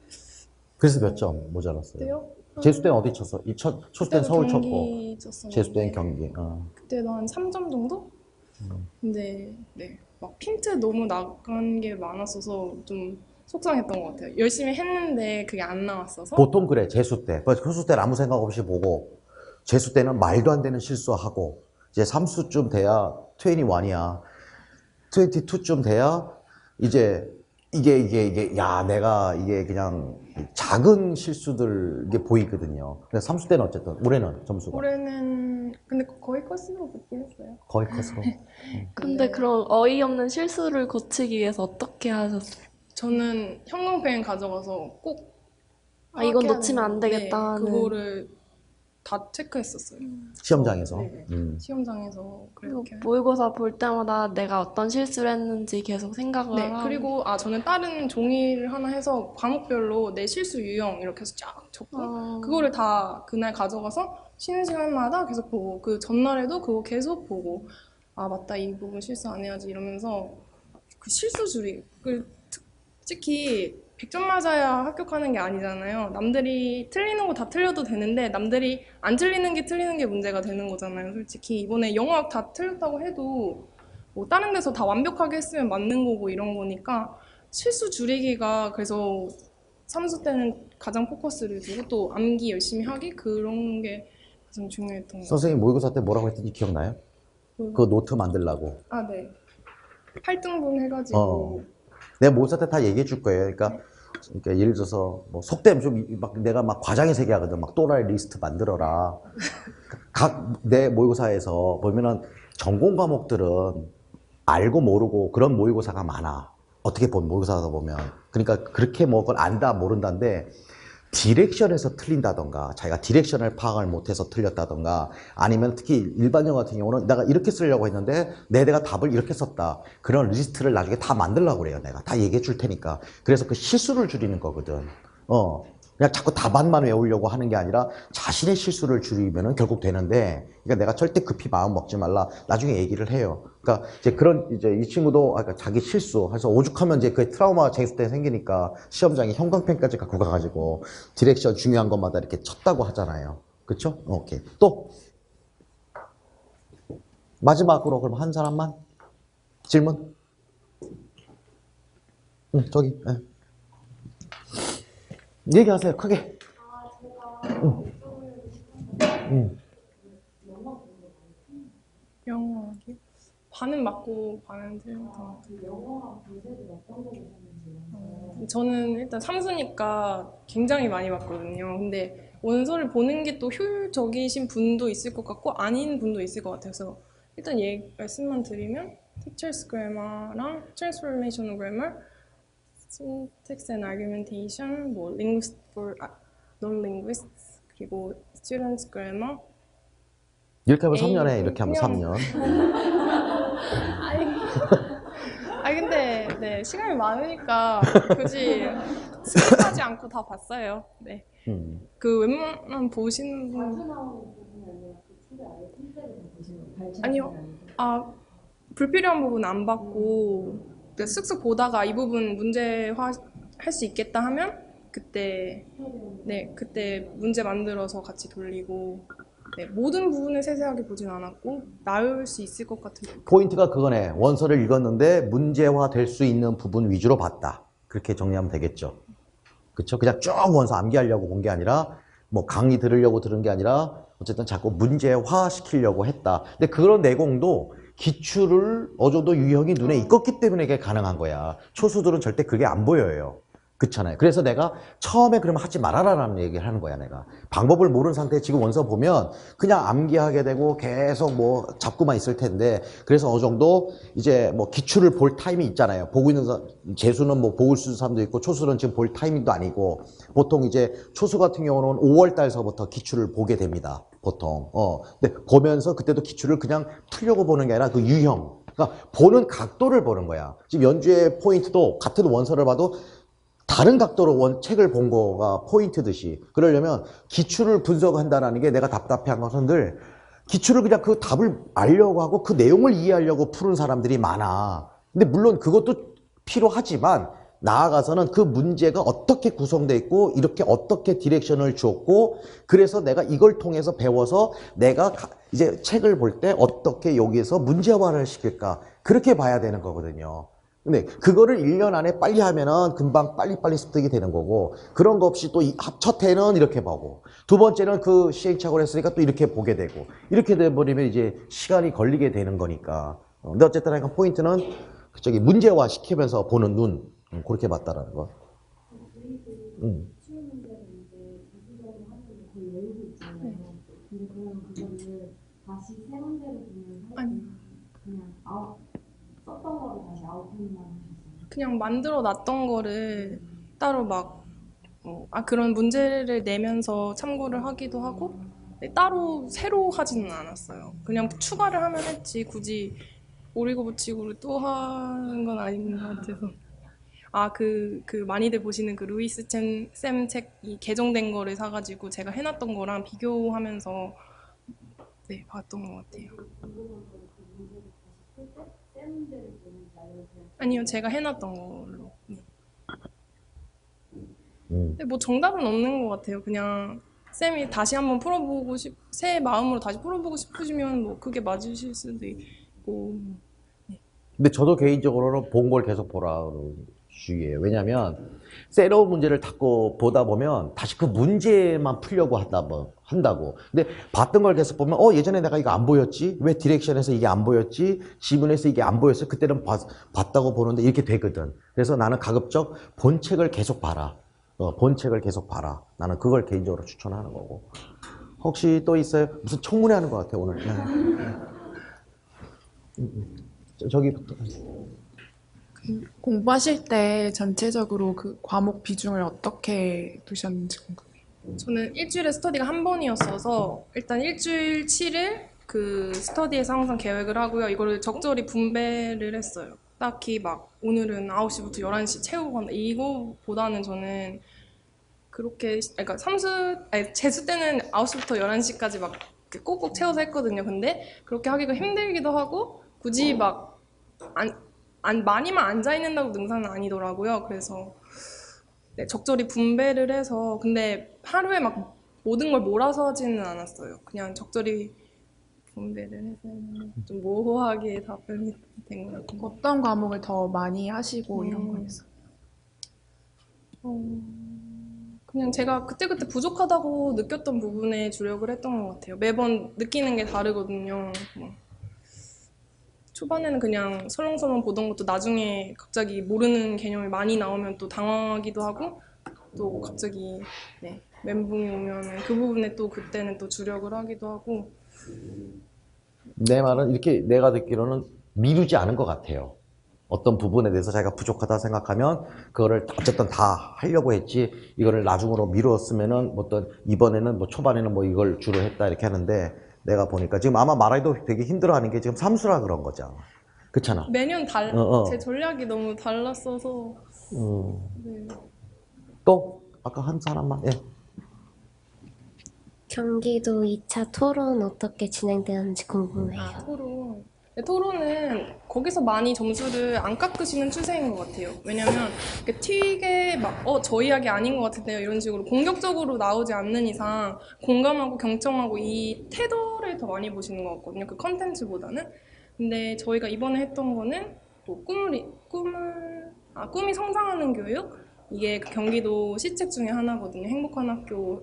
그래서 몇 점 모자랐어요? 어때요? 재수 때는 어디 쳤어? 초수 때는 서울 쳤고, 경기 쳤었는데 재수 때는 경기. 그때도 한 3점 정도? 근데 네, 막 핀트 너무 나간 게 많았어서 좀 속상했던 것 같아요. 열심히 했는데 그게 안 나왔어서. 보통 그래, 재수 때. 효수 때는 아무 생각 없이 보고, 재수 때는 말도 안 되는 실수하고, 이제 3수쯤 돼야 21이야. 22쯤 돼야 이제 이게, 야, 내가 이게 그냥 작은 실수들 이게 보이거든요. 근데 3수 때는 어쨌든, 올해는 점수가. 올해는 근데 거의 컷으로 붙긴 했어요. 거의 컸어. 근데 그런 어이없는 실수를 고치기 위해서 어떻게 하셨어요? 저는 형광펜 가져가서 꼭 이건 파악해야 놓치면 안 되는데 되겠다 하는. 그거를 다 체크했었어요. 시험장에서. 네. 시험장에서 그리고 그렇게. 모의고사 볼 때마다 내가 어떤 실수를 했는지 계속 생각을 네, 하고. 그리고 저는 다른 종이를 하나 해서 과목별로 내 실수 유형 이렇게 해서 쫙 적고 그거를 다 그날 가져가서 쉬는 시간마다 계속 보고 그 전날에도 그거 계속 보고 맞다 이 부분 실수 안 해야지 이러면서 그 실수 줄이 특히 100점 맞아야 합격하는 게 아니잖아요. 남들이 틀리는 거 다 틀려도 되는데 남들이 안 틀리는 게 틀리는 게 문제가 되는 거잖아요. 솔직히 이번에 영어학 다 틀렸다고 해도 뭐 다른 데서 다 완벽하게 했으면 맞는 거고 이런 거니까 실수 줄이기가 그래서 3수 때는 가장 포커스를 두고 또 암기 열심히 하기 그런 게 가장 중요했던 것 같아요. 선생님 모의고사 때 뭐라고 했던지 기억나요? 그 노트 만들라고. 네. 8등분 해가지고 내가 모의고사 때 다 얘기해 줄 거예요. 그러니까 예를 들어서 뭐 속되면 좀 내가 막 과장의 세계 하거든. 막 또라이 리스트 만들어라. 각 내 모의고사에서 보면은 전공 과목들은 알고 모르고 그런 모의고사가 많아. 어떻게 보면 모의고사다 보면. 그러니까 그렇게 뭐 그걸 안다 모른다인데 디렉션에서 틀린다던가 자기가 디렉션을 파악을 못해서 틀렸다던가 아니면 특히 일반 영어 같은 경우는 내가 이렇게 쓰려고 했는데 내가 답을 이렇게 썼다. 그런 리스트를 나중에 다 만들려고 그래요. 내가 다 얘기해 줄 테니까. 그래서 그 실수를 줄이는 거거든. 그냥 자꾸 답안만 외우려고 하는 게 아니라 자신의 실수를 줄이면은 결국 되는데, 그러니까 내가 절대 급히 마음 먹지 말라. 나중에 얘기를 해요. 그러니까 이제 이 친구도 자기 실수, 해서 오죽하면 이제 그 트라우마 재수 때 생기니까 시험장에 형광펜까지 갖고 가가지고 디렉션 중요한 것마다 이렇게 쳤다고 하잖아요. 그쵸? 오케이. 또 마지막으로 그럼 한 사람만 질문? 저기. 네. 얘기하세요, 크게. 영어학이요? 반은 맞고 반은 틀렸던 것 같아요. 저는 일단 삼수니까 굉장히 많이 봤거든요. 근데 원서를 보는 게 또 효율적이신 분도 있을 것 같고 아닌 분도 있을 것 같아서 일단 말씀만 드리면 Teacher's Grammar랑 Transformational Grammar, Syntax and Argumentation, 뭐 Linguist for Non-Linguists, 그리고 Students Grammar. 이렇게 하면 3년에 이렇게 하면 3년. 근데 네, 시간이 많으니까 굳이 스킵하지 않고 다 봤어요. 네. 그 웬만하면 보시는 분 아니요. 불필요한 부분 안 봤고 쓱쓱 보다가 이 부분 문제화 할 수 있겠다 하면 그때 문제 만들어서 같이 돌리고 모든 부분을 세세하게 보진 않았고 나을 수 있을 것 같은 포인트가 그거네. 원서를 읽었는데 문제화 될 수 있는 부분 위주로 봤다. 그렇게 정리하면 되겠죠. 그쵸? 그냥 쭉 원서 암기하려고 본 게 아니라 뭐 강의 들으려고 들은 게 아니라 어쨌든 자꾸 문제화 시키려고 했다. 근데 그런 내공도 기출을 어느 정도 유형이 눈에 익었기 때문에 이게 가능한 거야. 초수들은 절대 그게 안 보여요. 그렇잖아요. 그래서 내가 처음에 그러면 하지 말아라라는 얘기를 하는 거야, 내가. 방법을 모르는 상태에 지금 원서 보면 그냥 암기하게 되고 계속 뭐 잡고만 있을 텐데, 그래서 어느 정도 이제 뭐 기출을 볼 타임이 있잖아요. 보고 있는 재수는 뭐 보고 있는 사람도 있고 초수는 지금 볼 타이밍도 아니고, 보통 이제 초수 같은 경우는 5월 달서부터 기출을 보게 됩니다. 보통. 근데 보면서 그때도 기출을 그냥 풀려고 보는 게 아니라 그 유형. 그러니까 보는 각도를 보는 거야. 지금 연주의 포인트도 같은 원서를 봐도 다른 각도로 책을 본 거가 포인트듯이, 그러려면 기출을 분석한다는 게 내가 답답해한 것은 기출을 그냥 그 답을 알려고 하고 그 내용을 이해하려고 푸는 사람들이 많아. 근데 물론 그것도 필요하지만 나아가서는 그 문제가 어떻게 구성되어 있고 이렇게 어떻게 디렉션을 주었고 그래서 내가 이걸 통해서 배워서 내가 이제 책을 볼 때 어떻게 여기에서 문제화를 시킬까 그렇게 봐야 되는 거거든요. 근데 그거를 1년 안에 빨리 하면은 금방 빨리빨리 습득이 되는 거고 그런 거 없이 또 첫 해는 이렇게 보고 두 번째는 그 시행착오를 했으니까 또 이렇게 보게 되고 이렇게 돼버리면 이제 시간이 걸리게 되는 거니까 근데 어쨌든 약간 포인트는 저기 문제화 시키면서 보는 눈 그렇게 봤다라는 거. 아니. 그냥 만들어 놨던 거를 따로 막 그런 문제를 내면서 참고를 하기도 하고 따로 새로 하지는 않았어요. 그냥 추가를 하면 했지 굳이 오리고 붙이고를 또 하는 건 아닌 것 같아서. 그 많이들 보시는 그 루이스 쌤 책이 개정된 거를 사가지고 제가 해놨던 거랑 비교하면서 네, 봤던 것 같아요. 아니요, 제가 해놨던 걸로. 네. 근데 뭐 정답은 없는 것 같아요. 그냥 쌤이 다시 한번 새 마음으로 다시 풀어보고 싶으시면 뭐 그게 맞으실 수도 있고. 네. 근데 저도 개인적으로는 본 걸 계속 보라는 주의예요. 왜냐하면 새로운 문제를 자꾸 보다 보면 다시 그 문제만 풀려고 한다고. 근데 봤던 걸 계속 보면 예전에 내가 이거 안 보였지? 왜 디렉션에서 이게 안 보였지? 지문에서 이게 안 보였어? 그때는 봤다고 보는데 이렇게 되거든. 그래서 나는 가급적 본 책을 계속 봐라. 본 책을 계속 봐라. 나는 그걸 개인적으로 추천하는 거고. 혹시 또 있어요? 무슨 청문회 하는 것 같아요, 오늘. 저기부터. 공부하실 때 전체적으로 그 과목 비중을 어떻게 두셨는지 궁금해요. 저는 일주일에 스터디가 한 번이었어서 일단 일주일 치를 그 스터디에서 항상 계획을 하고요. 이거를 적절히 분배를 했어요. 딱히 막 오늘은 9시부터 11시 채우고 간다 이거보다는 저는 그렇게 그러니까 재수 때는 9시부터 11시까지 막 꼭꼭 채워서 했거든요. 근데 그렇게 하기가 힘들기도 하고 굳이 막 많이만 앉아 있는다고 능사는 아니더라고요. 그래서 네, 적절히 분배를 해서 근데 하루에 막 모든 걸 몰아서 하지는 않았어요. 그냥 적절히 분배를 해서 좀 모호하게 답변이 된 것 같아요. 어떤 과목을 더 많이 하시고 이런 거였어요? 그냥 제가 그때그때 부족하다고 느꼈던 부분에 주력을 했던 것 같아요. 매번 느끼는 게 다르거든요. 초반에는 그냥 설렁설렁 보던 것도 나중에 갑자기 모르는 개념이 많이 나오면 또 당황하기도 하고 또 갑자기 네, 멘붕이 오면 그 부분에 또 그때는 또 주력을 하기도 하고 내 말은 이렇게 내가 듣기로는 미루지 않은 것 같아요. 어떤 부분에 대해서 자기가 부족하다 생각하면 그거를 어쨌든 다 하려고 했지 이거를 나중으로 미뤘으면은 어떤 이번에는 뭐 초반에는 뭐 이걸 주로 했다 이렇게 하는데 내가 보니까 지금 아마 말하기도 되게 힘들어하는 게 지금 삼수라 그런 거잖아. 그렇잖아. 매년 제 전략이 너무 달랐어서 네. 또 아까 한 사람만 예. 경기도 2차 토론 어떻게 진행되는지 궁금해요. 토론. 네, 토론은 거기서 많이 점수를 안 깎으시는 추세인 것 같아요. 왜냐면 튀게 막 저 이야기 아닌 것 같은데요 이런 식으로 공격적으로 나오지 않는 이상 공감하고 경청하고 이 태도를 더 많이 보시는 것 같거든요. 그 컨텐츠보다는. 근데 저희가 이번에 했던 거는 또 꿈이 성장하는 교육? 이게 그 경기도 시책 중에 하나거든요. 행복한 학교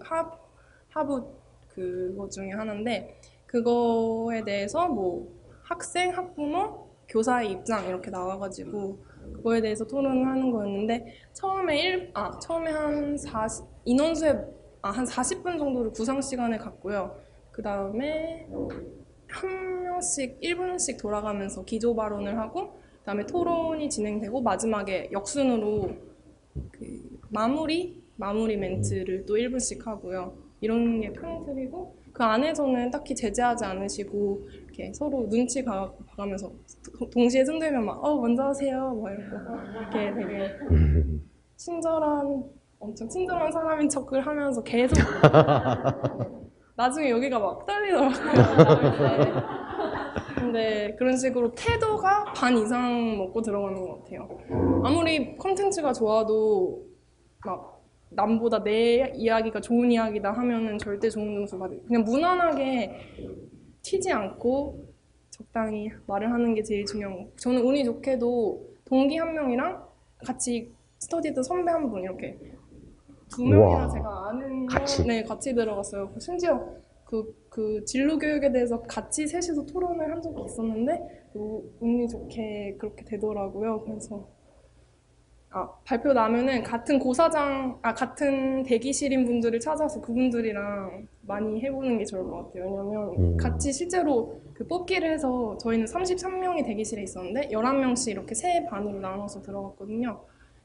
하부 그거 중에 하나인데 그거에 대해서 뭐 학생, 학부모, 교사의 입장 이렇게 나와가지고 그거에 대해서 토론을 하는 거였는데 처음에 인원수의 한 40분 정도를 구상 시간을 갖고요. 그 다음에 한 명씩 1분씩 돌아가면서 기조 발언을 하고 그 다음에 토론이 진행되고 마지막에 역순으로 그 마무리 멘트를 또 1분씩 하고요. 이런 게 큰 틀이고 그 안에서는 딱히 제재하지 않으시고 이렇게 서로 눈치 봐가면서 동시에 손들면 막 먼저 하세요 뭐 이러고 이렇게 되게 엄청 친절한 사람인 척을 하면서 계속 나중에 여기가 막 떨리더라고요. 근데 그런 식으로 태도가 반 이상 먹고 들어가는 것 같아요. 아무리 컨텐츠가 좋아도 막 남보다 내 이야기가 좋은 이야기다 하면은 절대 좋은 점수 받을. 그냥 무난하게 튀지 않고 적당히 말을 하는 게 제일 중요한 거. 저는 운이 좋게도 동기 한 명이랑 같이 스터디했던 선배 한 분 이렇게 두 명이나 우와. 제가 아는 같이? 네, 같이 들어갔어요. 심지어 그 진로 교육에 대해서 같이 셋이서 토론을 한 적이 있었는데 운이 좋게 그렇게 되더라고요. 그래서 발표 나면은 같은 같은 대기실인 분들을 찾아서 그분들이랑 많이 해보는 게 좋을 것 같아요. 왜냐면 같이 실제로 그 뽑기를 해서 저희는 33명이 대기실에 있었는데 11명씩 이렇게 세 반으로 나눠서 들어갔거든요.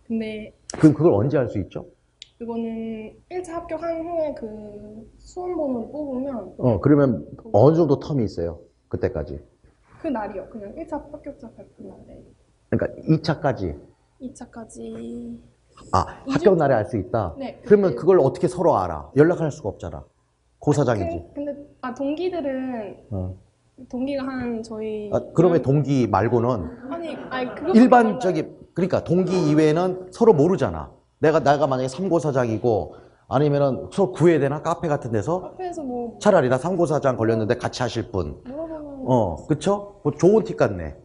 근데 그럼 그걸 언제 할 수 있죠? 그거는 1차 합격한 후에 그 수험번호를 뽑으면 그러면 어느 정도 텀이 있어요? 그때까지. 그 날이요. 그냥 1차 합격자 발표 날에. 그러니까 2차까지. 2차까지. 합격 날에 알 수 있다? 네. 그러면 그걸 어떻게 서로 알아? 연락할 수가 없잖아. 고사장이지. 근데 동기들은 동기가 한 저희 그러면 동기 말고는 아니 그거 그러니까 동기 이외에는 서로 모르잖아. 내가 만약에 3고사장이고 아니면은 서로 구해야 되나? 카페 같은 데서? 카페에서 뭐 차라리 나 3고사장 걸렸는데 같이 하실 분. 물어보면 그쵸? 뭐 좋은 팁 같네.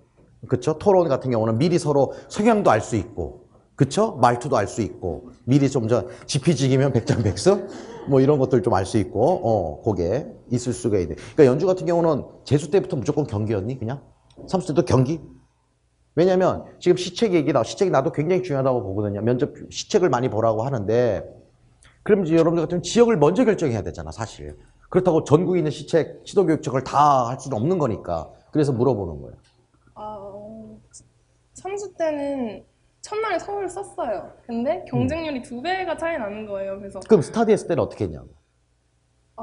그쵸? 토론 같은 경우는 미리 서로 성향도 알 수 있고, 그쵸? 말투도 알 수 있고, 미리 좀 지피지기면 백전백승? 뭐 이런 것들 좀 알 수 있고, 그게 있을 수가 있네. 그러니까 연주 같은 경우는 재수 때부터 무조건 경기였니? 그냥? 삼수 때도 경기? 왜냐면 지금 시책이 나도 굉장히 중요하다고 보거든요. 면접 시책을 많이 보라고 하는데, 그럼 이제 여러분들 같은 경우는 지역을 먼저 결정해야 되잖아, 사실. 그렇다고 전국에 있는 시책, 시도교육청을 다 할 수는 없는 거니까. 그래서 물어보는 거예요. 삼수 때는 첫날에 서울 썼어요. 근데 경쟁률이 2배가 차이 나는 거예요. 그래서 그럼 스타디 했을 때는 어떻게 했냐고.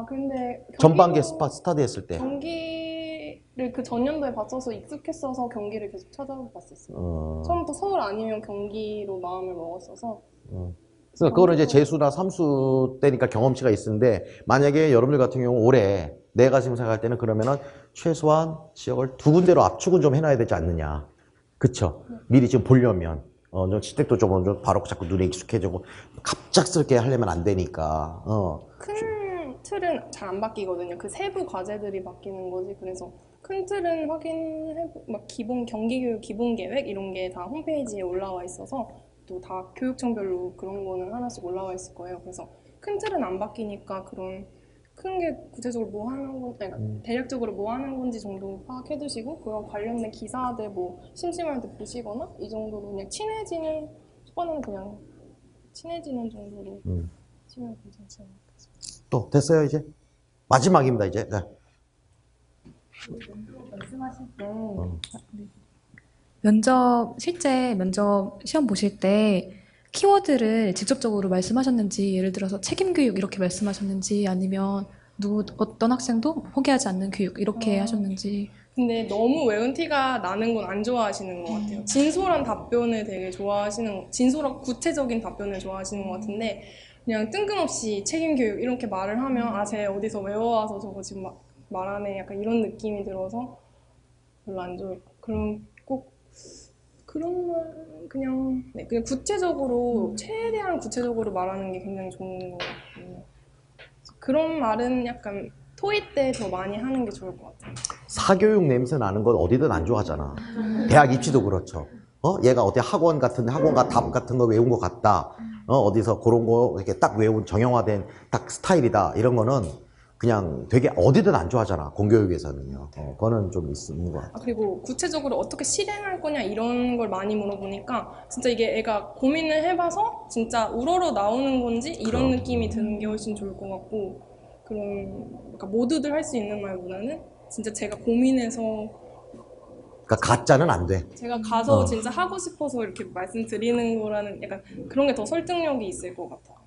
근데 전반기에 스타디 했을 때. 경기를 그 전년도에 봤어서 익숙했어서 경기를 계속 찾아봤었어요. 처음부터 서울 아니면 경기로 마음을 먹었어서. 그래서 그거는 이제 재수나 삼수 때니까 경험치가 있는데, 만약에 여러분들 같은 경우 올해 내가 지금 생각할 때는 그러면은 최소한 지역을 2군데로 압축은 좀 해놔야 되지 않느냐. 그쵸? 미리 지금 보려면. 좀 시댁도 좀 바로 자꾸 눈에 익숙해지고, 갑작스럽게 하려면 안 되니까. 큰 틀은 잘 안 바뀌거든요. 그 세부 과제들이 바뀌는 거지. 그래서 큰 틀은 막 경기교육 기본 계획 이런 게 다 홈페이지에 올라와 있어서 또 다 교육청별로 그런 거는 하나씩 올라와 있을 거예요. 그래서 큰 틀은 안 바뀌니까 그런 큰 게 구체적으로 뭐 하는 건지, 대략적으로 뭐 하는 건지 정도 파악해 두시고, 그런 관련된 기사들 뭐 심심할 때 보시거나 이 정도로 그냥 초반에는 그냥 친해지는 정도로 치면 괜찮지 않을까 싶어요. 또 됐어요, 이제? 마지막입니다, 이제. 네. 말씀하실 때 실제 면접 시험 보실 때 키워드를 직접적으로 말씀하셨는지, 예를 들어서 책임교육 이렇게 말씀하셨는지, 아니면 어떤 학생도 포기하지 않는 교육 이렇게 하셨는지. 근데 너무 외운 티가 나는 건 안 좋아하시는 것 같아요. 진솔한 답변을 되게 진솔하고 구체적인 답변을 좋아하시는 것 같은데, 그냥 뜬금없이 책임교육 이렇게 말을 하면 쟤 어디서 외워와서 저거 지금 말하네, 약간 이런 느낌이 들어서 별로 안 좋아요. 그럼 꼭 그런 말 그냥 구체적으로 최대한 구체적으로 말하는 게 굉장히 좋은 것 같아요. 그런 말은 약간 토익 때 더 많이 하는 게 좋을 것 같아요. 사교육 냄새 나는 건 어디든 안 좋아하잖아. 대학 입시도 그렇죠. 얘가 어디 학원과 답 같은 거 외운 것 같다. 어디서 그런 거 이렇게 딱 외운 정형화된 딱 스타일이다. 이런 거는 그냥 되게 어디든 안 좋아하잖아. 공교육에서는요. 그거는 좀 있는 것 같아. 그리고 구체적으로 어떻게 실행할 거냐 이런 걸 많이 물어보니까 진짜 이게 애가 고민을 해봐서 진짜 우러러 나오는 건지 이런 느낌이 드는 게 훨씬 좋을 것 같고, 그러니까 모두들 할 수 있는 말보다는 진짜 제가 고민해서, 그러니까 가짜는 안 돼. 제가 가서 진짜 하고 싶어서 이렇게 말씀드리는 거라는 약간 그런 게 더 설득력이 있을 것 같아요.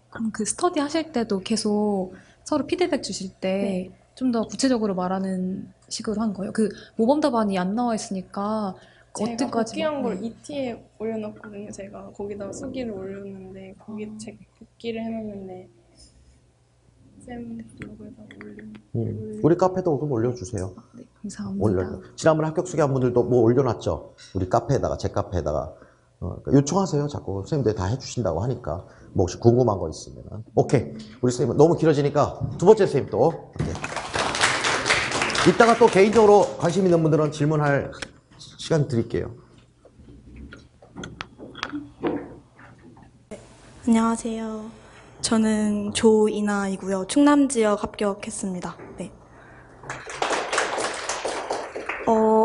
그럼 그 스터디 하실 때도 계속 서로 피드백 주실 때 좀 더 구체적으로 말하는 식으로 한 거예요? 그 모범 답안이 안 나와 있으니까 제가 복귀한 걸 ET에 올려놨거든요. 제가 거기다가 수기를 올렸는데 거기 제 복귀를 해놨는데 쌤 블로그에다 우리 카페도 좀 올려주세요. 네, 감사합니다. 올려. 지난번에 합격 수기한 분들도 뭐 올려놨죠. 우리 카페에다가 제 카페에다가 요청하세요. 자꾸 선생님들 다 해주신다고 하니까 뭐 혹시 궁금한 거 있으면. 오케이. 우리 선생님 너무 길어지니까 두 번째 선생님 또. 오케이. 이따가 또 개인적으로 관심 있는 분들은 질문할 시간 드릴게요. 안녕하세요. 저는 조이나이고요. 충남 지역 합격했습니다. 네.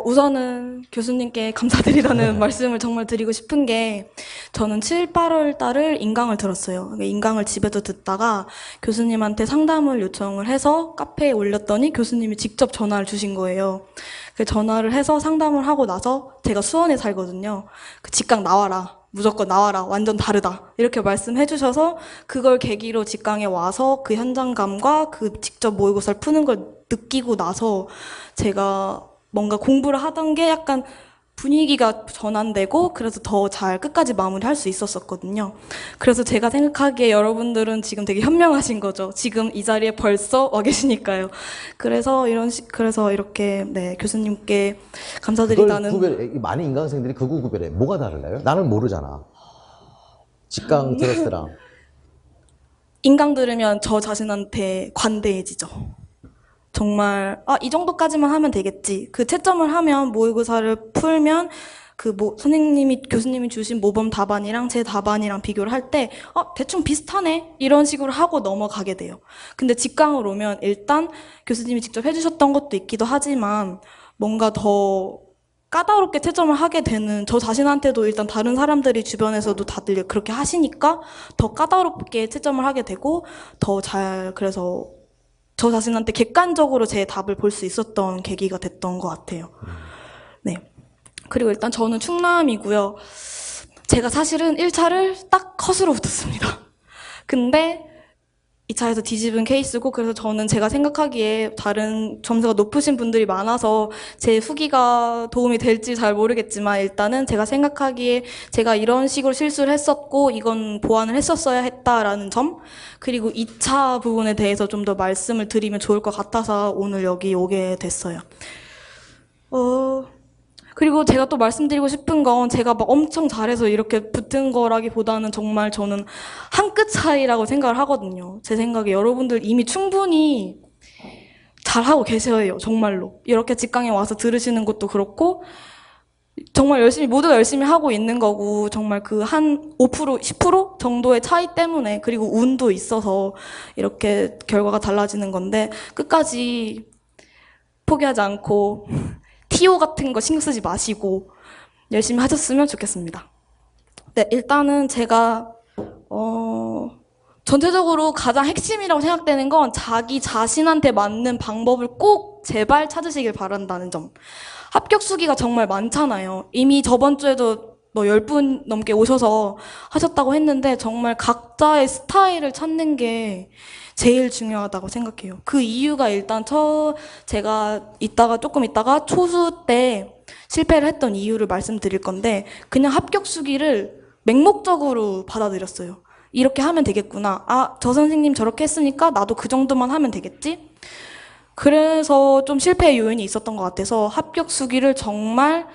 우선은 교수님께 감사드리다는 말씀을 정말 드리고 싶은 게 저는 7, 8월 달을 인강을 들었어요. 인강을 집에서 듣다가 교수님한테 상담을 요청을 해서 카페에 올렸더니 교수님이 직접 전화를 주신 거예요. 그 전화를 해서 상담을 하고 나서 제가 수원에 살거든요. 그 직강 나와라. 무조건 나와라. 완전 다르다. 이렇게 말씀해 주셔서 그걸 계기로 직강에 와서 그 현장감과 그 직접 모의고사를 푸는 걸 느끼고 나서 제가 뭔가 공부를 하던 게 약간 분위기가 전환되고 그래서 더 잘 끝까지 마무리할 수 있었었거든요. 그래서 제가 생각하기에 여러분들은 지금 되게 현명하신 거죠. 지금 이 자리에 벌써 와 계시니까요. 그래서 그래서 이렇게 네, 교수님께 감사드리다는. 그걸 구별해. 많은 인강생들이 그거 구별해. 뭐가 다르나요? 나는 모르잖아. 직강 들었을 때랑. 인강 들으면 저 자신한테 관대해지죠. 정말 이 정도까지만 하면 되겠지. 그 채점을 하면 모의고사를 풀면 그 선생님이 교수님이 주신 모범 답안이랑 제 답안이랑 비교를 할 때 대충 비슷하네 이런 식으로 하고 넘어가게 돼요. 근데 직강을 오면 일단 교수님이 직접 해주셨던 것도 있기도 하지만 뭔가 더 까다롭게 채점을 하게 되는 저 자신한테도 일단 다른 사람들이 주변에서도 다들 그렇게 하시니까 더 까다롭게 채점을 하게 되고 더 잘 그래서 저 자신한테 객관적으로 제 답을 볼 수 있었던 계기가 됐던 것 같아요. 네. 그리고 일단 저는 충남이고요. 제가 사실은 1차를 딱 컷으로 붙었습니다. 근데 2차에서 뒤집은 케이스고 그래서 저는 제가 생각하기에 다른 점수가 높으신 분들이 많아서 제 후기가 도움이 될지 잘 모르겠지만 일단은 제가 생각하기에 제가 이런 식으로 실수를 했었고 이건 보완을 했었어야 했다라는 점 그리고 2차 부분에 대해서 좀 더 말씀을 드리면 좋을 것 같아서 오늘 여기 오게 됐어요. 그리고 제가 또 말씀드리고 싶은 건 제가 막 엄청 잘해서 이렇게 붙은 거라기보다는 정말 저는 한 끗 차이라고 생각을 하거든요. 제 생각에 여러분들 이미 충분히 잘하고 계셔요. 정말로. 이렇게 직강에 와서 들으시는 것도 그렇고 정말 열심히 모두가 열심히 하고 있는 거고 정말 그 한 5%, 10% 정도의 차이 때문에 그리고 운도 있어서 이렇게 결과가 달라지는 건데 끝까지 포기하지 않고 TO 같은 거 신경 쓰지 마시고 열심히 하셨으면 좋겠습니다. 네, 일단은 제가 전체적으로 가장 핵심이라고 생각되는 건 자기 자신한테 맞는 방법을 꼭 제발 찾으시길 바란다는 점. 합격 수기가 정말 많잖아요. 이미 저번 주에도 10분 넘게 오셔서 하셨다고 했는데 정말 각자의 스타일을 찾는 게 제일 중요하다고 생각해요. 그 이유가 일단 제가 조금 있다가 초수 때 실패를 했던 이유를 말씀드릴 건데 그냥 합격 수기를 맹목적으로 받아들였어요. 이렇게 하면 되겠구나. 저 선생님 저렇게 했으니까 나도 그 정도만 하면 되겠지? 그래서 좀 실패의 요인이 있었던 것 같아서 합격 수기를 정말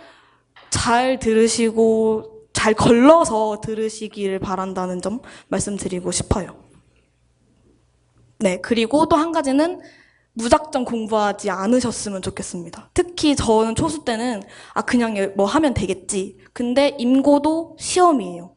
잘 들으시고 잘 걸러서 들으시기를 바란다는 점 말씀드리고 싶어요. 네, 그리고 또 한 가지는 무작정 공부하지 않으셨으면 좋겠습니다. 특히 저는 초수 때는 그냥 뭐 하면 되겠지. 근데 임고도 시험이에요.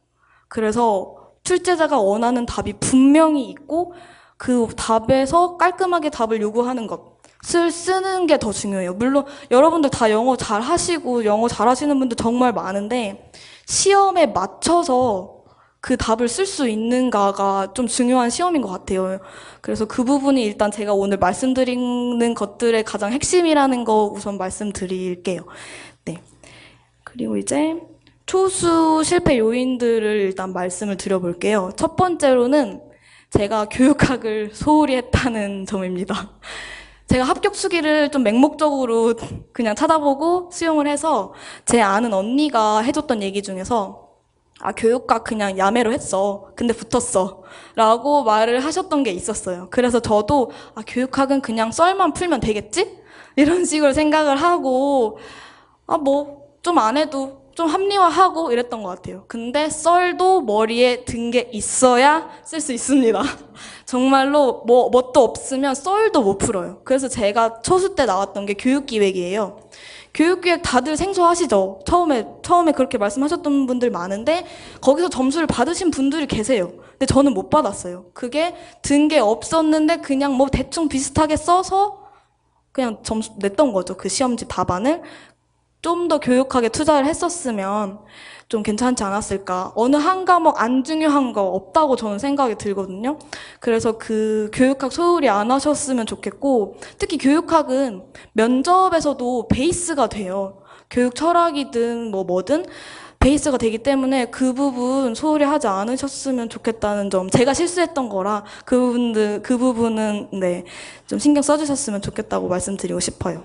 그래서 출제자가 원하는 답이 분명히 있고 그 답에서 깔끔하게 답을 요구하는 것을 쓰는 게 더 중요해요. 물론 여러분들 다 영어 잘 하시고 영어 잘 하시는 분들 정말 많은데 시험에 맞춰서 그 답을 쓸 수 있는가가 좀 중요한 시험인 것 같아요. 그래서 그 부분이 일단 제가 오늘 말씀드리는 것들의 가장 핵심이라는 거 우선 말씀드릴게요. 네. 그리고 이제 초수 실패 요인들을 일단 말씀을 드려볼게요. 첫 번째로는 제가 교육학을 소홀히 했다는 점입니다. 제가 합격 수기를 좀 맹목적으로 그냥 찾아보고 수용을 해서 제 아는 언니가 해줬던 얘기 중에서 아, 교육학 그냥 야매로 했어. 근데 붙었어. 라고 말을 하셨던 게 있었어요. 그래서 저도 아, 교육학은 그냥 썰만 풀면 되겠지? 이런 식으로 생각을 하고 아, 뭐 좀 안 해도 좀 합리화하고 이랬던 것 같아요. 근데 썰도 머리에 든 게 있어야 쓸 수 있습니다. 정말로 뭣도 없으면 썰도 못 풀어요. 그래서 제가 초수 때 나왔던 게 교육기획이에요. 교육기획 다들 생소하시죠? 처음에 그렇게 말씀하셨던 분들 많은데 거기서 점수를 받으신 분들이 계세요. 근데 저는 못 받았어요. 그게 든 게 없었는데 그냥 뭐 대충 비슷하게 써서 그냥 점수 냈던 거죠. 그 시험지 답안을. 좀 더 교육학에 투자를 했었으면 좀 괜찮지 않았을까. 어느 한 과목 안 중요한 거 없다고 저는 생각이 들거든요. 그래서 그 교육학 소홀히 안 하셨으면 좋겠고, 특히 교육학은 면접에서도 베이스가 돼요. 교육 철학이든 뭐든 베이스가 되기 때문에 그 부분 소홀히 하지 않으셨으면 좋겠다는 점. 제가 실수했던 거라 그 부분은 네, 좀 신경 써주셨으면 좋겠다고 말씀드리고 싶어요.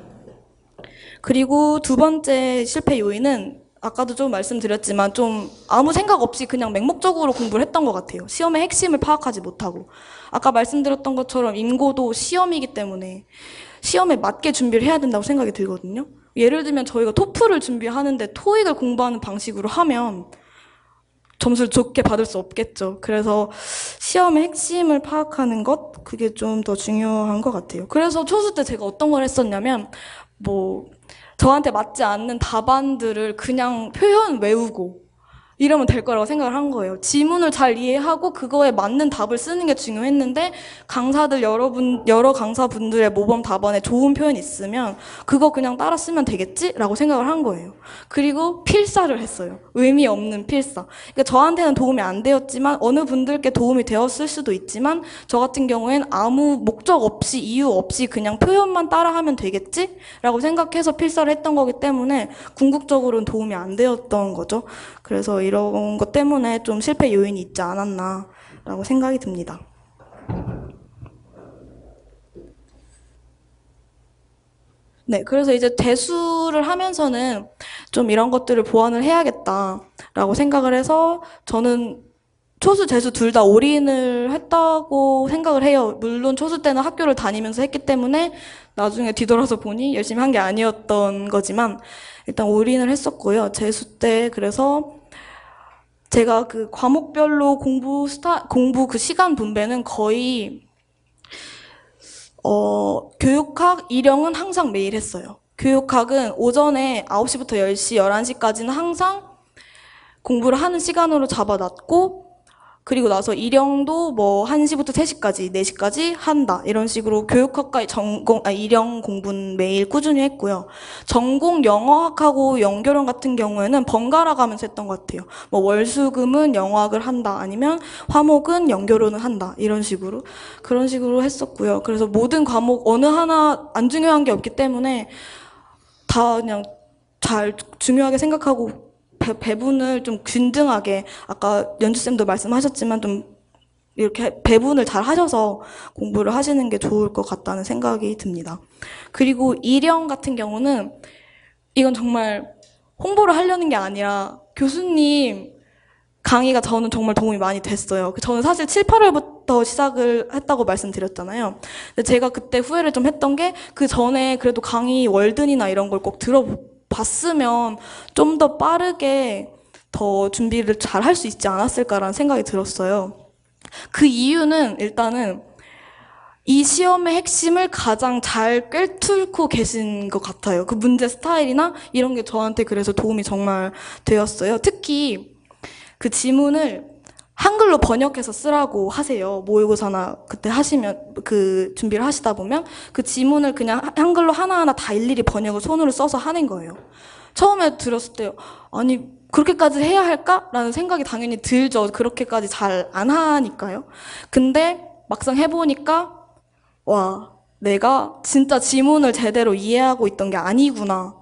그리고 두 번째 실패 요인은 아까도 좀 말씀드렸지만 좀 아무 생각 없이 그냥 맹목적으로 공부를 했던 것 같아요. 시험의 핵심을 파악하지 못하고. 아까 말씀드렸던 것처럼 인고도 시험이기 때문에 시험에 맞게 준비를 해야 된다고 생각이 들거든요. 예를 들면 저희가 토플을 준비하는데 토익을 공부하는 방식으로 하면 점수를 좋게 받을 수 없겠죠. 그래서 시험의 핵심을 파악하는 것, 그게 좀 더 중요한 것 같아요. 그래서 초수 때 제가 어떤 걸 했었냐면 저한테 맞지 않는 답안들을 그냥 표현 외우고 이러면 될 거라고 생각을 한 거예요. 지문을 잘 이해하고 그거에 맞는 답을 쓰는 게 중요했는데 강사들 여러 강사분들의 모범 답안에 좋은 표현이 있으면 그거 그냥 따라 쓰면 되겠지라고 생각을 한 거예요. 그리고 필사를 했어요. 의미 없는 필사. 그러니까 저한테는 도움이 안 되었지만 어느 분들께 도움이 되었을 수도 있지만 저 같은 경우엔 아무 목적 없이 이유 없이 그냥 표현만 따라하면 되겠지라고 생각해서 필사를 했던 거기 때문에 궁극적으로는 도움이 안 되었던 거죠. 그래서 이런 것 때문에 좀 실패 요인이 있지 않았나라고 생각이 듭니다. 네, 그래서 이제 재수를 하면서는 좀 이런 것들을 보완을 해야겠다라고 생각을 해서 저는 초수, 재수 둘 다 올인을 했다고 생각을 해요. 물론 초수 때는 학교를 다니면서 했기 때문에 나중에 뒤돌아서 보니 열심히 한 게 아니었던 거지만 일단 올인을 했었고요. 재수 때 그래서 제가 그 과목별로 공부 그 시간 분배는 거의 교육학 1형은 항상 매일 했어요. 교육학은 오전에 9시부터 10시, 11시까지는 항상 공부를 하는 시간으로 잡아놨고 그리고 나서 1형도 1시부터 3시까지, 4시까지 한다. 이런 식으로 교육학과 1형 공부는 매일 꾸준히 했고요. 전공 영어학하고 연결원 같은 경우에는 번갈아 가면서 했던 것 같아요. 월수금은 영어학을 한다. 아니면 화목은 연결원을 한다. 이런 식으로. 그런 식으로 했었고요. 그래서 모든 과목 어느 하나 안 중요한 게 없기 때문에 다 그냥 잘 중요하게 생각하고 배분을 좀 균등하게 아까 연주쌤도 말씀하셨지만 좀 이렇게 배분을 잘 하셔서 공부를 하시는 게 좋을 것 같다는 생각이 듭니다. 그리고 1형 같은 경우는 이건 정말 홍보를 하려는 게 아니라 교수님 강의가 저는 정말 도움이 많이 됐어요. 저는 사실 7, 8월부터 시작을 했다고 말씀드렸잖아요. 근데 제가 그때 후회를 좀 했던 게 그 전에 그래도 강의 월든이나 이런 걸 꼭 봤으면 좀 더 빠르게 더 준비를 잘 할 수 있지 않았을까라는 생각이 들었어요. 그 이유는 일단은 이 시험의 핵심을 가장 잘 꿰뚫고 계신 것 같아요. 그 문제 스타일이나 이런 게 저한테 그래서 도움이 정말 되었어요. 특히 그 지문을 한글로 번역해서 쓰라고 하세요. 모의고사나 그때 하시면 그 준비를 하시다 보면 그 지문을 그냥 한글로 하나하나 다 일일이 번역을 손으로 써서 하는 거예요. 처음에 들었을 때 아니 그렇게까지 해야 할까라는 생각이 당연히 들죠. 그렇게까지 잘 안 하니까요. 근데 막상 해보니까 와 내가 진짜 지문을 제대로 이해하고 있던 게 아니구나.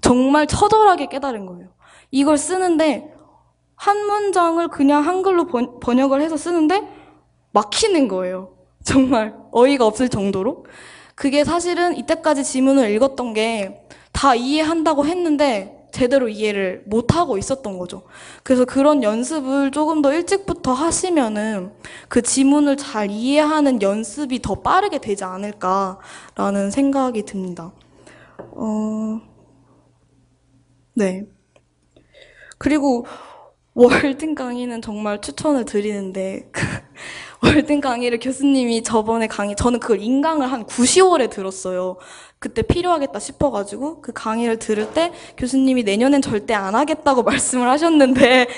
정말 처절하게 깨달은 거예요. 이걸 쓰는데 한 문장을 그냥 한글로 번역을 해서 쓰는데 막히는 거예요. 정말 어이가 없을 정도로. 그게 사실은 이때까지 지문을 읽었던 게 다 이해한다고 했는데 제대로 이해를 못하고 있었던 거죠. 그래서 그런 연습을 조금 더 일찍부터 하시면은 그 지문을 잘 이해하는 연습이 더 빠르게 되지 않을까라는 생각이 듭니다. 네. 그리고 월등 강의는 정말 추천을 드리는데 월등 강의를 교수님이 저번에 저는 그걸 인강을 한 9, 10월에 들었어요. 그때 필요하겠다 싶어가지고 그 강의를 들을 때 교수님이 내년엔 절대 안 하겠다고 말씀을 하셨는데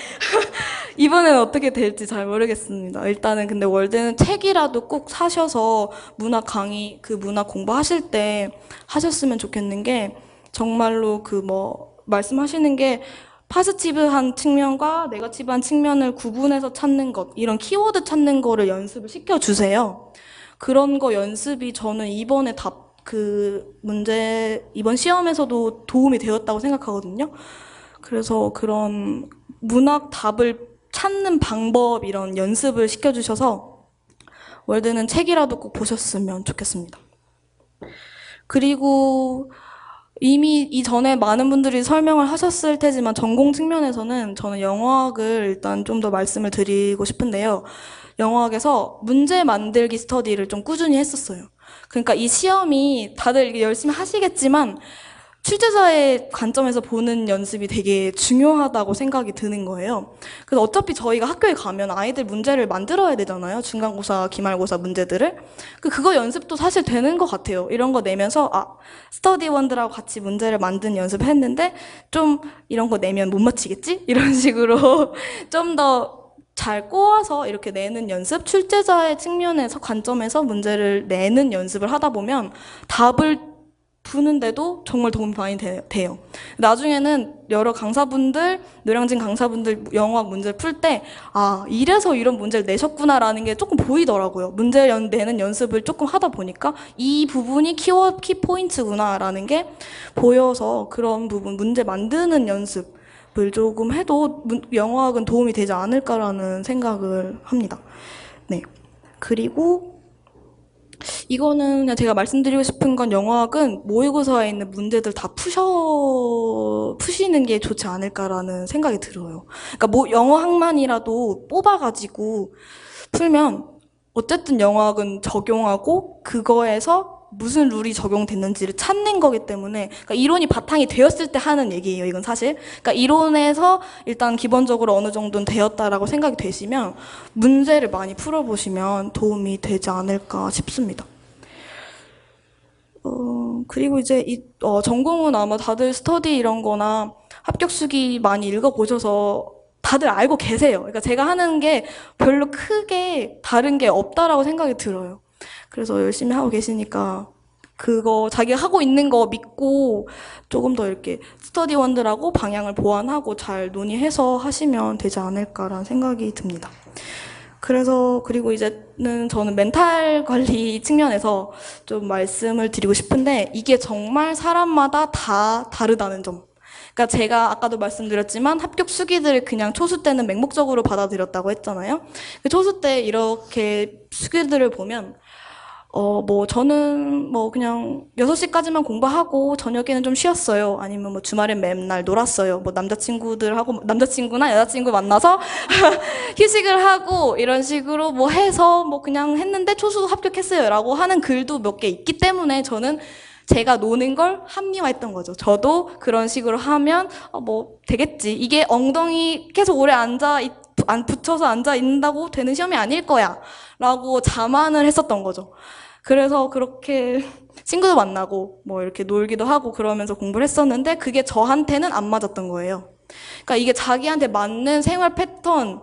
이번에는 어떻게 될지 잘 모르겠습니다. 일단은 근데 월드는 책이라도 꼭 사셔서 문학 강의, 그 문학 공부하실 때 하셨으면 좋겠는 게 정말로 말씀하시는 게 파지티브한 측면과 네거티브한 측면을 구분해서 찾는 것, 이런 키워드 찾는 거를 연습을 시켜주세요. 그런 거 연습이 저는 이번 시험에서도 도움이 되었다고 생각하거든요. 그래서 그런 문학 답을 찾는 방법, 이런 연습을 시켜주셔서 월드는 책이라도 꼭 보셨으면 좋겠습니다. 그리고 이미 이전에 많은 분들이 설명을 하셨을 테지만 전공 측면에서는 저는 영어학을 일단 좀 더 말씀을 드리고 싶은데요. 영어학에서 문제 만들기 스터디를 좀 꾸준히 했었어요. 그러니까 이 시험이 다들 열심히 하시겠지만 출제자의 관점에서 보는 연습이 되게 중요하다고 생각이 드는 거예요. 그래서 어차피 저희가 학교에 가면 아이들 문제를 만들어야 되잖아요. 중간고사, 기말고사 문제들을. 그거 연습도 사실 되는 것 같아요. 이런 거 내면서 스터디원들하고 같이 문제를 만든 연습을 했는데 좀 이런 거 내면 못 맞히겠지? 이런 식으로 좀 더 잘 꼬아서 이렇게 내는 연습, 출제자의 측면에서 관점에서 문제를 내는 연습을 하다 보면 답을 푸는데도 정말 도움이 많이 돼요. 나중에는 여러 강사분들, 노량진 강사분들 영어학 문제를 풀 때 이래서 이런 문제를 내셨구나라는 게 조금 보이더라고요. 문제 내는 연습을 조금 하다 보니까 이 부분이 키포인트구나라는 게 보여서 그런 부분, 문제 만드는 연습을 조금 해도 영어학은 도움이 되지 않을까라는 생각을 합니다. 네. 그리고 이거는 그냥 제가 말씀드리고 싶은 건 영어학은 모의고사에 있는 문제들 다 푸시는 게 좋지 않을까라는 생각이 들어요. 그러니까 영어학만이라도 뽑아가지고 풀면 어쨌든 영어학은 적용하고 그거에서 무슨 룰이 적용됐는지를 찾는 거기 때문에 그러니까 이론이 바탕이 되었을 때 하는 얘기예요. 이건 사실. 그러니까 이론에서 일단 기본적으로 어느 정도는 되었다라고 생각이 되시면 문제를 많이 풀어보시면 도움이 되지 않을까 싶습니다. 그리고 이제 전공은 아마 다들 스터디 이런 거나 합격수기 많이 읽어보셔서 다들 알고 계세요. 그러니까 제가 하는 게 별로 크게 다른 게 없다라고 생각이 들어요. 그래서 열심히 하고 계시니까 그거 자기가 하고 있는 거 믿고 조금 더 이렇게 스터디원들하고 방향을 보완하고 잘 논의해서 하시면 되지 않을까라는 생각이 듭니다. 그리고 이제는 저는 멘탈 관리 측면에서 좀 말씀을 드리고 싶은데 이게 정말 사람마다 다 다르다는 점. 그러니까 제가 아까도 말씀드렸지만 합격 수기들을 그냥 초수 때는 맹목적으로 받아들였다고 했잖아요. 그 초수 때 이렇게 수기들을 보면 저는 그냥 6시까지만 공부하고 저녁에는 좀 쉬었어요. 아니면 주말엔 맨날 놀았어요. 남자친구나 여자친구 만나서 휴식을 하고 이런 식으로 해서 그냥 했는데 초수 합격했어요. 라고 하는 글도 몇 개 있기 때문에 저는 제가 노는 걸 합리화했던 거죠. 저도 그런 식으로 하면 되겠지. 이게 엉덩이 계속 오래 붙여서 앉아 있는다고 되는 시험이 아닐 거야. 라고 자만을 했었던 거죠. 그래서 그렇게 친구도 만나고 이렇게 놀기도 하고 그러면서 공부를 했었는데 그게 저한테는 안 맞았던 거예요. 그러니까 이게 자기한테 맞는 생활 패턴,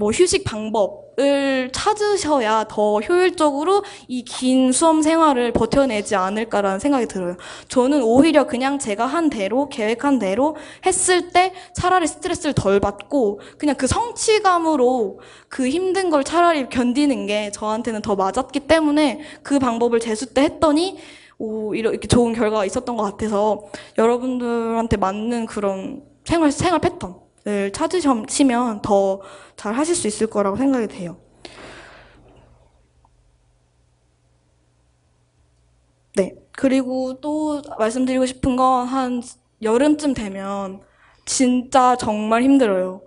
휴식 방법을 찾으셔야 더 효율적으로 이 긴 수험 생활을 버텨내지 않을까라는 생각이 들어요. 저는 오히려 그냥 제가 한 대로, 계획한 대로 했을 때 차라리 스트레스를 덜 받고 그냥 그 성취감으로 그 힘든 걸 차라리 견디는 게 저한테는 더 맞았기 때문에 그 방법을 재수 때 했더니 이렇게 좋은 결과가 있었던 것 같아서 여러분들한테 맞는 그런 생활 패턴을 찾으시면 더 잘 하실 수 있을 거라고 생각이 돼요. 네. 그리고 또 말씀드리고 싶은 건 여름쯤 되면 진짜 정말 힘들어요.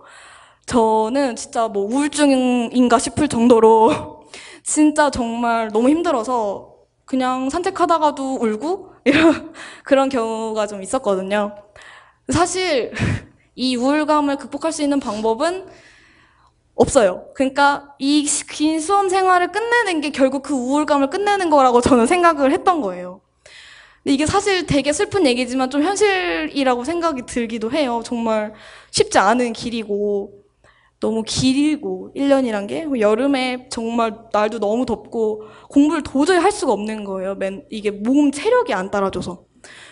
저는 진짜 뭐 우울증인가 싶을 정도로 진짜 정말 너무 힘들어서 그냥 산책하다가도 울고 이런 그런 경우가 좀 있었거든요. 사실 이 우울감을 극복할 수 있는 방법은 없어요. 그러니까 이 긴 수험 생활을 끝내는 게 결국 그 우울감을 끝내는 거라고 저는 생각을 했던 거예요. 근데 이게 사실 되게 슬픈 얘기지만 좀 현실이라고 생각이 들기도 해요. 정말 쉽지 않은 길이고 너무 길고 1년이란 게 여름에 정말 날도 너무 덥고 공부를 도저히 할 수가 없는 거예요. 이게 몸 체력이 안 따라줘서.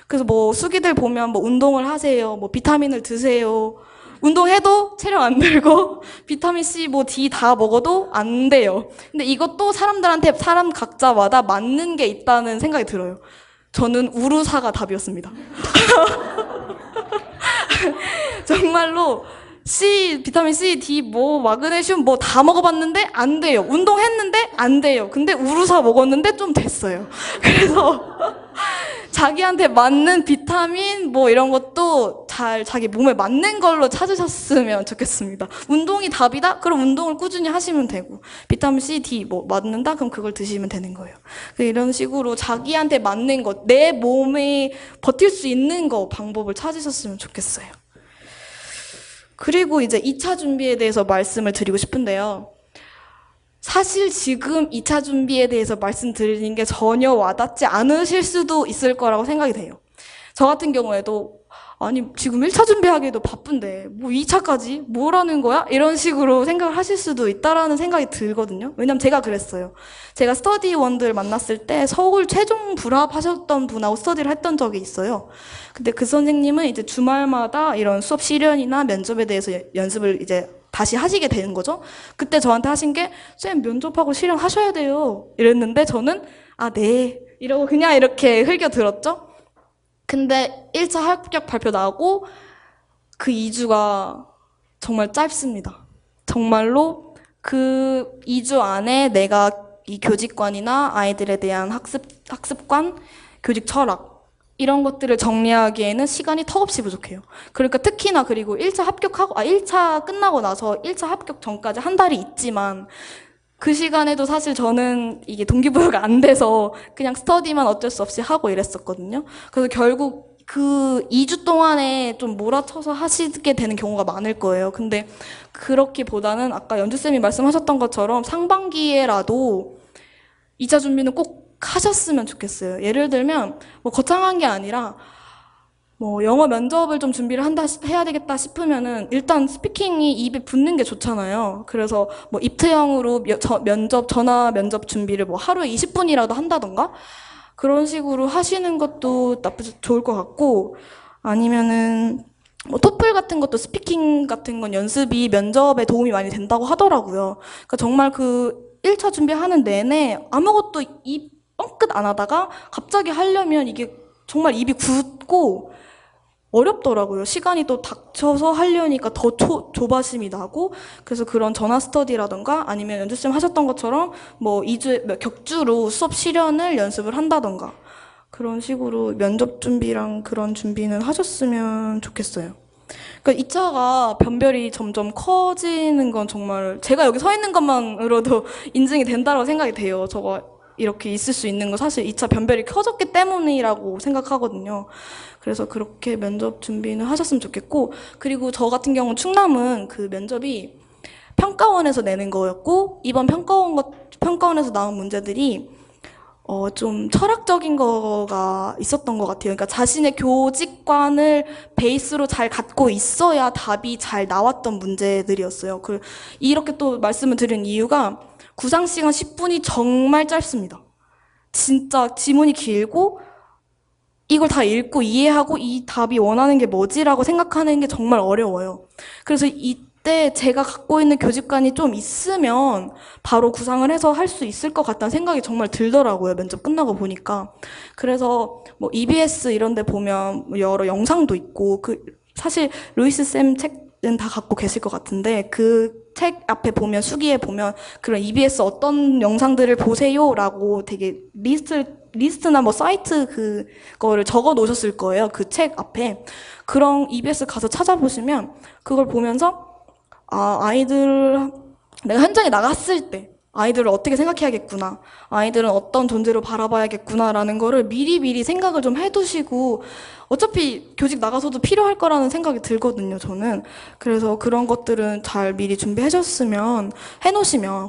그래서 뭐 수기들 보면 뭐 운동을 하세요. 뭐 비타민을 드세요. 운동해도 체력 안 들고 비타민 C, 뭐 D 다 먹어도 안 돼요. 근데 이것도 사람들한테 사람 각자마다 맞는 게 있다는 생각이 들어요. 저는 우루사가 답이었습니다. 정말로 비타민 C, D, 뭐 마그네슘 뭐 다 먹어봤는데 안 돼요. 운동했는데 안 돼요. 근데 우루사 먹었는데 좀 됐어요. 그래서 자기한테 맞는 비타민 뭐 이런 것도 잘 자기 몸에 맞는 걸로 찾으셨으면 좋겠습니다. 운동이 답이다? 그럼 운동을 꾸준히 하시면 되고 비타민 C, D 뭐 맞는다? 그럼 그걸 드시면 되는 거예요. 이런 식으로 자기한테 맞는 것, 내 몸에 버틸 수 있는 거 방법을 찾으셨으면 좋겠어요. 그리고 이제 2차 준비에 대해서 말씀을 드리고 싶은데요. 사실 지금 2차 준비에 대해서 말씀드리는 게 전혀 와닿지 않으실 수도 있을 거라고 생각이 돼요. 저 같은 경우에도 아니 지금 1차 준비하기에도 바쁜데 뭐 2차까지 뭐라는 거야? 이런 식으로 생각을 하실 수도 있다라는 생각이 들거든요. 왜냐면 제가 그랬어요. 제가 스터디원들 만났을 때 서울 최종 불합하셨던 분하고 스터디를 했던 적이 있어요. 근데 그 선생님은 이제 주말마다 이런 수업 실연이나 면접에 대해서 연습을 이제 다시 하시게 되는 거죠. 그때 저한테 하신 게 쌤 면접하고 실연 하셔야 돼요 이랬는데 저는 아 네 이러고 그냥 이렇게 흘겨 들었죠. 근데 1차 합격 발표 나오고 그 2주가 정말 짧습니다. 정말로 그 2주 안에 내가 이 교직관이나 아이들에 대한 학습관, 교직 철학 이런 것들을 정리하기에는 시간이 턱없이 부족해요. 그러니까 특히나 그리고 1차 합격하고 1차 끝나고 나서 1차 합격 전까지 한 달이 있지만 그 시간에도 사실 저는 이게 동기부여가 안 돼서 그냥 스터디만 어쩔 수 없이 하고 이랬었거든요. 그래서 결국 그 2주 동안에 좀 몰아쳐서 하시게 되는 경우가 많을 거예요. 근데 그렇기보다는 아까 연주쌤이 말씀하셨던 것처럼 상반기에라도 2차 준비는 꼭 하셨으면 좋겠어요. 예를 들면 뭐 거창한 게 아니라 뭐 영어 면접을 좀 준비를 해야 되겠다 싶으면은 일단 스피킹이 입에 붙는 게 좋잖아요. 그래서 뭐 입트형으로 전화 면접 준비를 뭐 하루에 20분이라도 한다던가 그런 식으로 하시는 것도 좋을 것 같고 아니면은 뭐 토플 같은 것도 스피킹 같은 건 연습이 면접에 도움이 많이 된다고 하더라고요. 그러니까 정말 그 1차 준비하는 내내 아무것도 입 뻥끗 안 하다가 갑자기 하려면 이게 정말 입이 굳고 어렵더라고요. 시간이 또 닥쳐서 하려니까 더 조바심이 나고 그래서 그런 전화 스터디라던가 아니면 연주쌤 하셨던 것처럼 뭐 2주 격주로 수업 실연을 연습을 한다던가 그런 식으로 면접 준비랑 그런 준비는 하셨으면 좋겠어요. 그러니까 2차가 변별이 점점 커지는 건 정말 제가 여기 서 있는 것만으로도 인증이 된다고 생각이 돼요. 저거 이렇게 있을 수 있는 거 사실 2차 변별이 커졌기 때문이라고 생각하거든요. 그래서 그렇게 면접 준비는 하셨으면 좋겠고 그리고 저 같은 경우는 충남은 그 면접이 평가원에서 내는 거였고 이번 평가원에서 나온 문제들이 좀 철학적인 거가 있었던 것 같아요. 그러니까 자신의 교직관을 베이스로 잘 갖고 있어야 답이 잘 나왔던 문제들이었어요. 이렇게 또 말씀을 드린 이유가 구상 시간 10분이 정말 짧습니다. 진짜 지문이 길고 이걸 다 읽고 이해하고 이 답이 원하는 게 뭐지라고 생각하는 게 정말 어려워요. 그래서 이때 제가 갖고 있는 교직관이 좀 있으면 바로 구상을 해서 할 수 있을 것 같다는 생각이 정말 들더라고요. 면접 끝나고 보니까. 그래서 뭐 EBS 이런 데 보면 여러 영상도 있고 사실 루이스 쌤 책 다 갖고 계실 것 같은데 그 책 앞에 보면 수기에 보면 그런 EBS 어떤 영상들을 보세요라고 되게 리스트나 뭐 사이트 그거를 적어 놓으셨을 거예요. 그 책 앞에. 그런 EBS 가서 찾아보시면 그걸 보면서 내가 현장에 나갔을 때 아이들을 어떻게 생각해야겠구나. 아이들은 어떤 존재로 바라봐야겠구나라는 거를 미리 생각을 좀 해두시고 어차피 교직 나가서도 필요할 거라는 생각이 들거든요, 저는. 그래서 그런 것들은 잘 미리 준비해놓으시면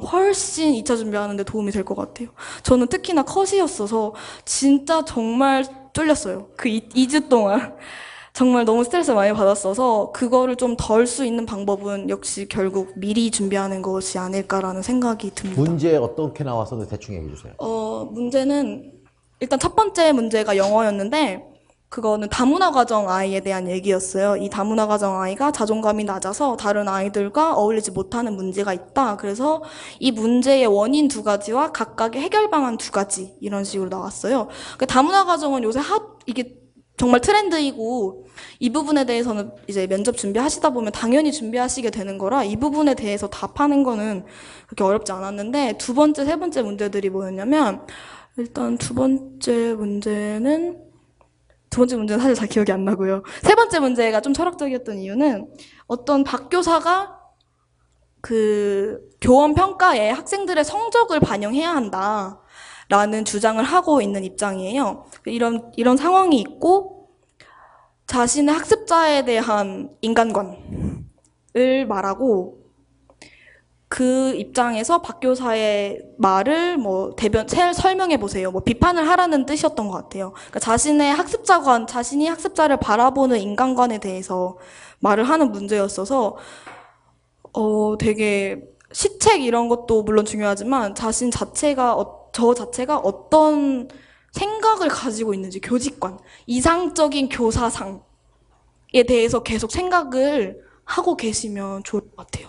훨씬 2차 준비하는 데 도움이 될 것 같아요. 저는 특히나 컷이었어서 진짜 정말 쫄렸어요. 그 2주 동안. 정말 너무 스트레스 많이 받았어서 그거를 좀 덜 수 있는 방법은 역시 결국 미리 준비하는 것이 아닐까라는 생각이 듭니다. 문제 어떻게 나와서 대충 얘기해 주세요. 문제는 일단 첫 번째 문제가 영어였는데 그거는 다문화 가정 아이에 대한 얘기였어요. 이 다문화 가정 아이가 자존감이 낮아서 다른 아이들과 어울리지 못하는 문제가 있다. 그래서 이 문제의 원인 2가지와 각각의 해결 방안 2가지 이런 식으로 나왔어요. 그러니까 다문화 가정은 요새 이게 정말 트렌드이고 이 부분에 대해서는 이제 면접 준비하시다 보면 당연히 준비하시게 되는 거라 이 부분에 대해서 답하는 거는 그렇게 어렵지 않았는데 2번째, 3번째 문제들이 뭐였냐면 일단 두 번째 문제는 사실 잘 기억이 안 나고요. 3번째 문제가 좀 철학적이었던 이유는 어떤 박교사가 그 교원 평가에 학생들의 성적을 반영해야 한다라는 주장을 하고 있는 입장이에요. 이런 상황이 있고 자신의 학습자에 대한 인간관을 말하고 그 입장에서 박 교사의 말을 설명해 보세요. 비판을 하라는 뜻이었던 것 같아요. 그러니까 자신이 학습자를 바라보는 인간관에 대해서 말을 하는 문제였어서, 되게 시책 이런 것도 물론 중요하지만 저 자체가 어떤 생각을 가지고 있는지 교직관, 이상적인 교사상에 대해서 계속 생각을 하고 계시면 좋을 것 같아요.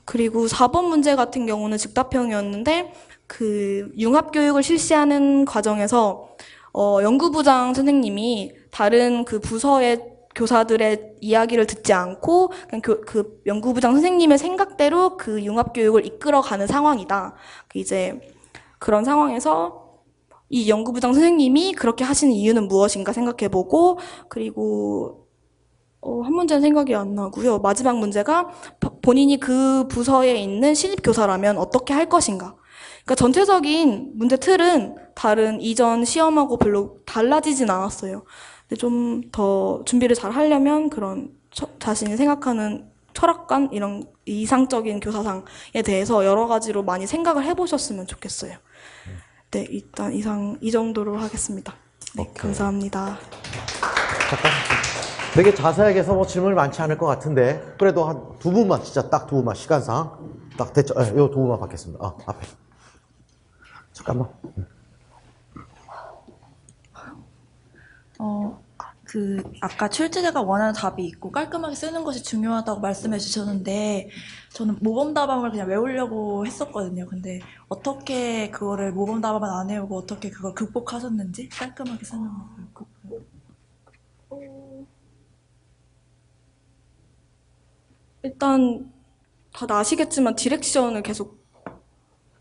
그리고 4번 문제 같은 경우는 즉답형이었는데 그 융합교육을 실시하는 과정에서 연구부장 선생님이 다른 그 부서의 교사들의 이야기를 듣지 않고 그냥 그 연구부장 선생님의 생각대로 그 융합교육을 이끌어가는 상황이다. 이제 그런 상황에서 이 연구부장 선생님이 그렇게 하시는 이유는 무엇인가 생각해보고 그리고 한 문제는 생각이 안 나고요. 마지막 문제가 본인이 그 부서에 있는 신입교사라면 어떻게 할 것인가. 그러니까 전체적인 문제 틀은 다른 이전 시험하고 별로 달라지진 않았어요. 근데 좀 더 준비를 잘 하려면 그런 자신이 생각하는 철학관, 이런 이상적인 교사상에 대해서 여러 가지로 많이 생각을 해보셨으면 좋겠어요. 네, 일단 이 정도로 하겠습니다. 네, 오케이. 감사합니다. 잠깐. 되게 자세하게 해서 질문이 많지 않을 것 같은데 그래도 한 2분만 진짜 딱 2분만 시간상 딱 됐죠? 이 2분만 받겠습니다. 앞에 잠깐만. 아까 출제자가 원하는 답이 있고 깔끔하게 쓰는 것이 중요하다고 말씀해 주셨는데 저는 모범답안을 그냥 외우려고 했었거든요. 근데 어떻게 그거를 모범답안 안 외우고 어떻게 그걸 극복하셨는지 깔끔하게 쓰는 거. 일단 다들 아시겠지만 디렉션을 계속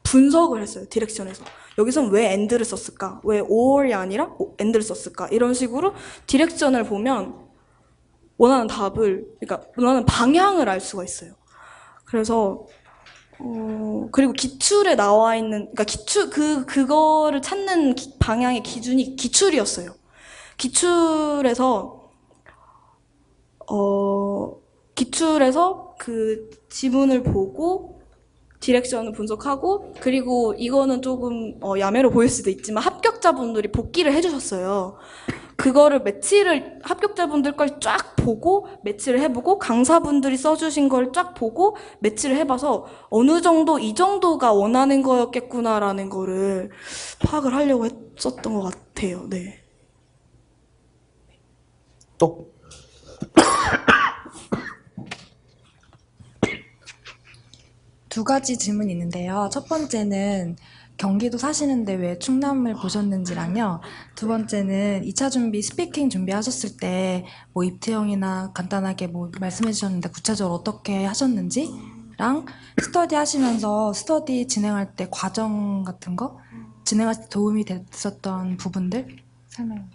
분석을 했어요. 디렉션에서. 여기서는 왜 and를 썼을까? 왜 or이 아니라 and를 썼을까? 이런 식으로 디렉션을 보면 원하는 방향을 알 수가 있어요. 그래서 그리고 기출에 나와 있는 그거를 찾는 방향의 기준이 기출이었어요. 기출에서 그 지문을 보고 디렉션을 분석하고 그리고 이거는 조금 야매로 보일 수도 있지만 합격자분들이 복기를 해주셨어요. 그거를 합격자분들 걸 쫙 보고 매치를 해보고 강사분들이 써주신 걸 쫙 보고 매치를 해봐서 어느 정도 이 정도가 원하는 거였겠구나라는 거를 파악을 하려고 했었던 것 같아요. 네. 또? 두 가지 질문이 있는데요. 첫 번째는 경기도 사시는데 왜 충남을 보셨는지랑요. 두 번째는 2차 준비, 스피킹 준비하셨을 때 뭐 입태형이나 간단하게 뭐 말씀해 주셨는데 구체적으로 어떻게 하셨는지랑 스터디 하시면서 스터디 진행할 때 과정 같은 거 진행할 때 도움이 됐었던 부분들 설명.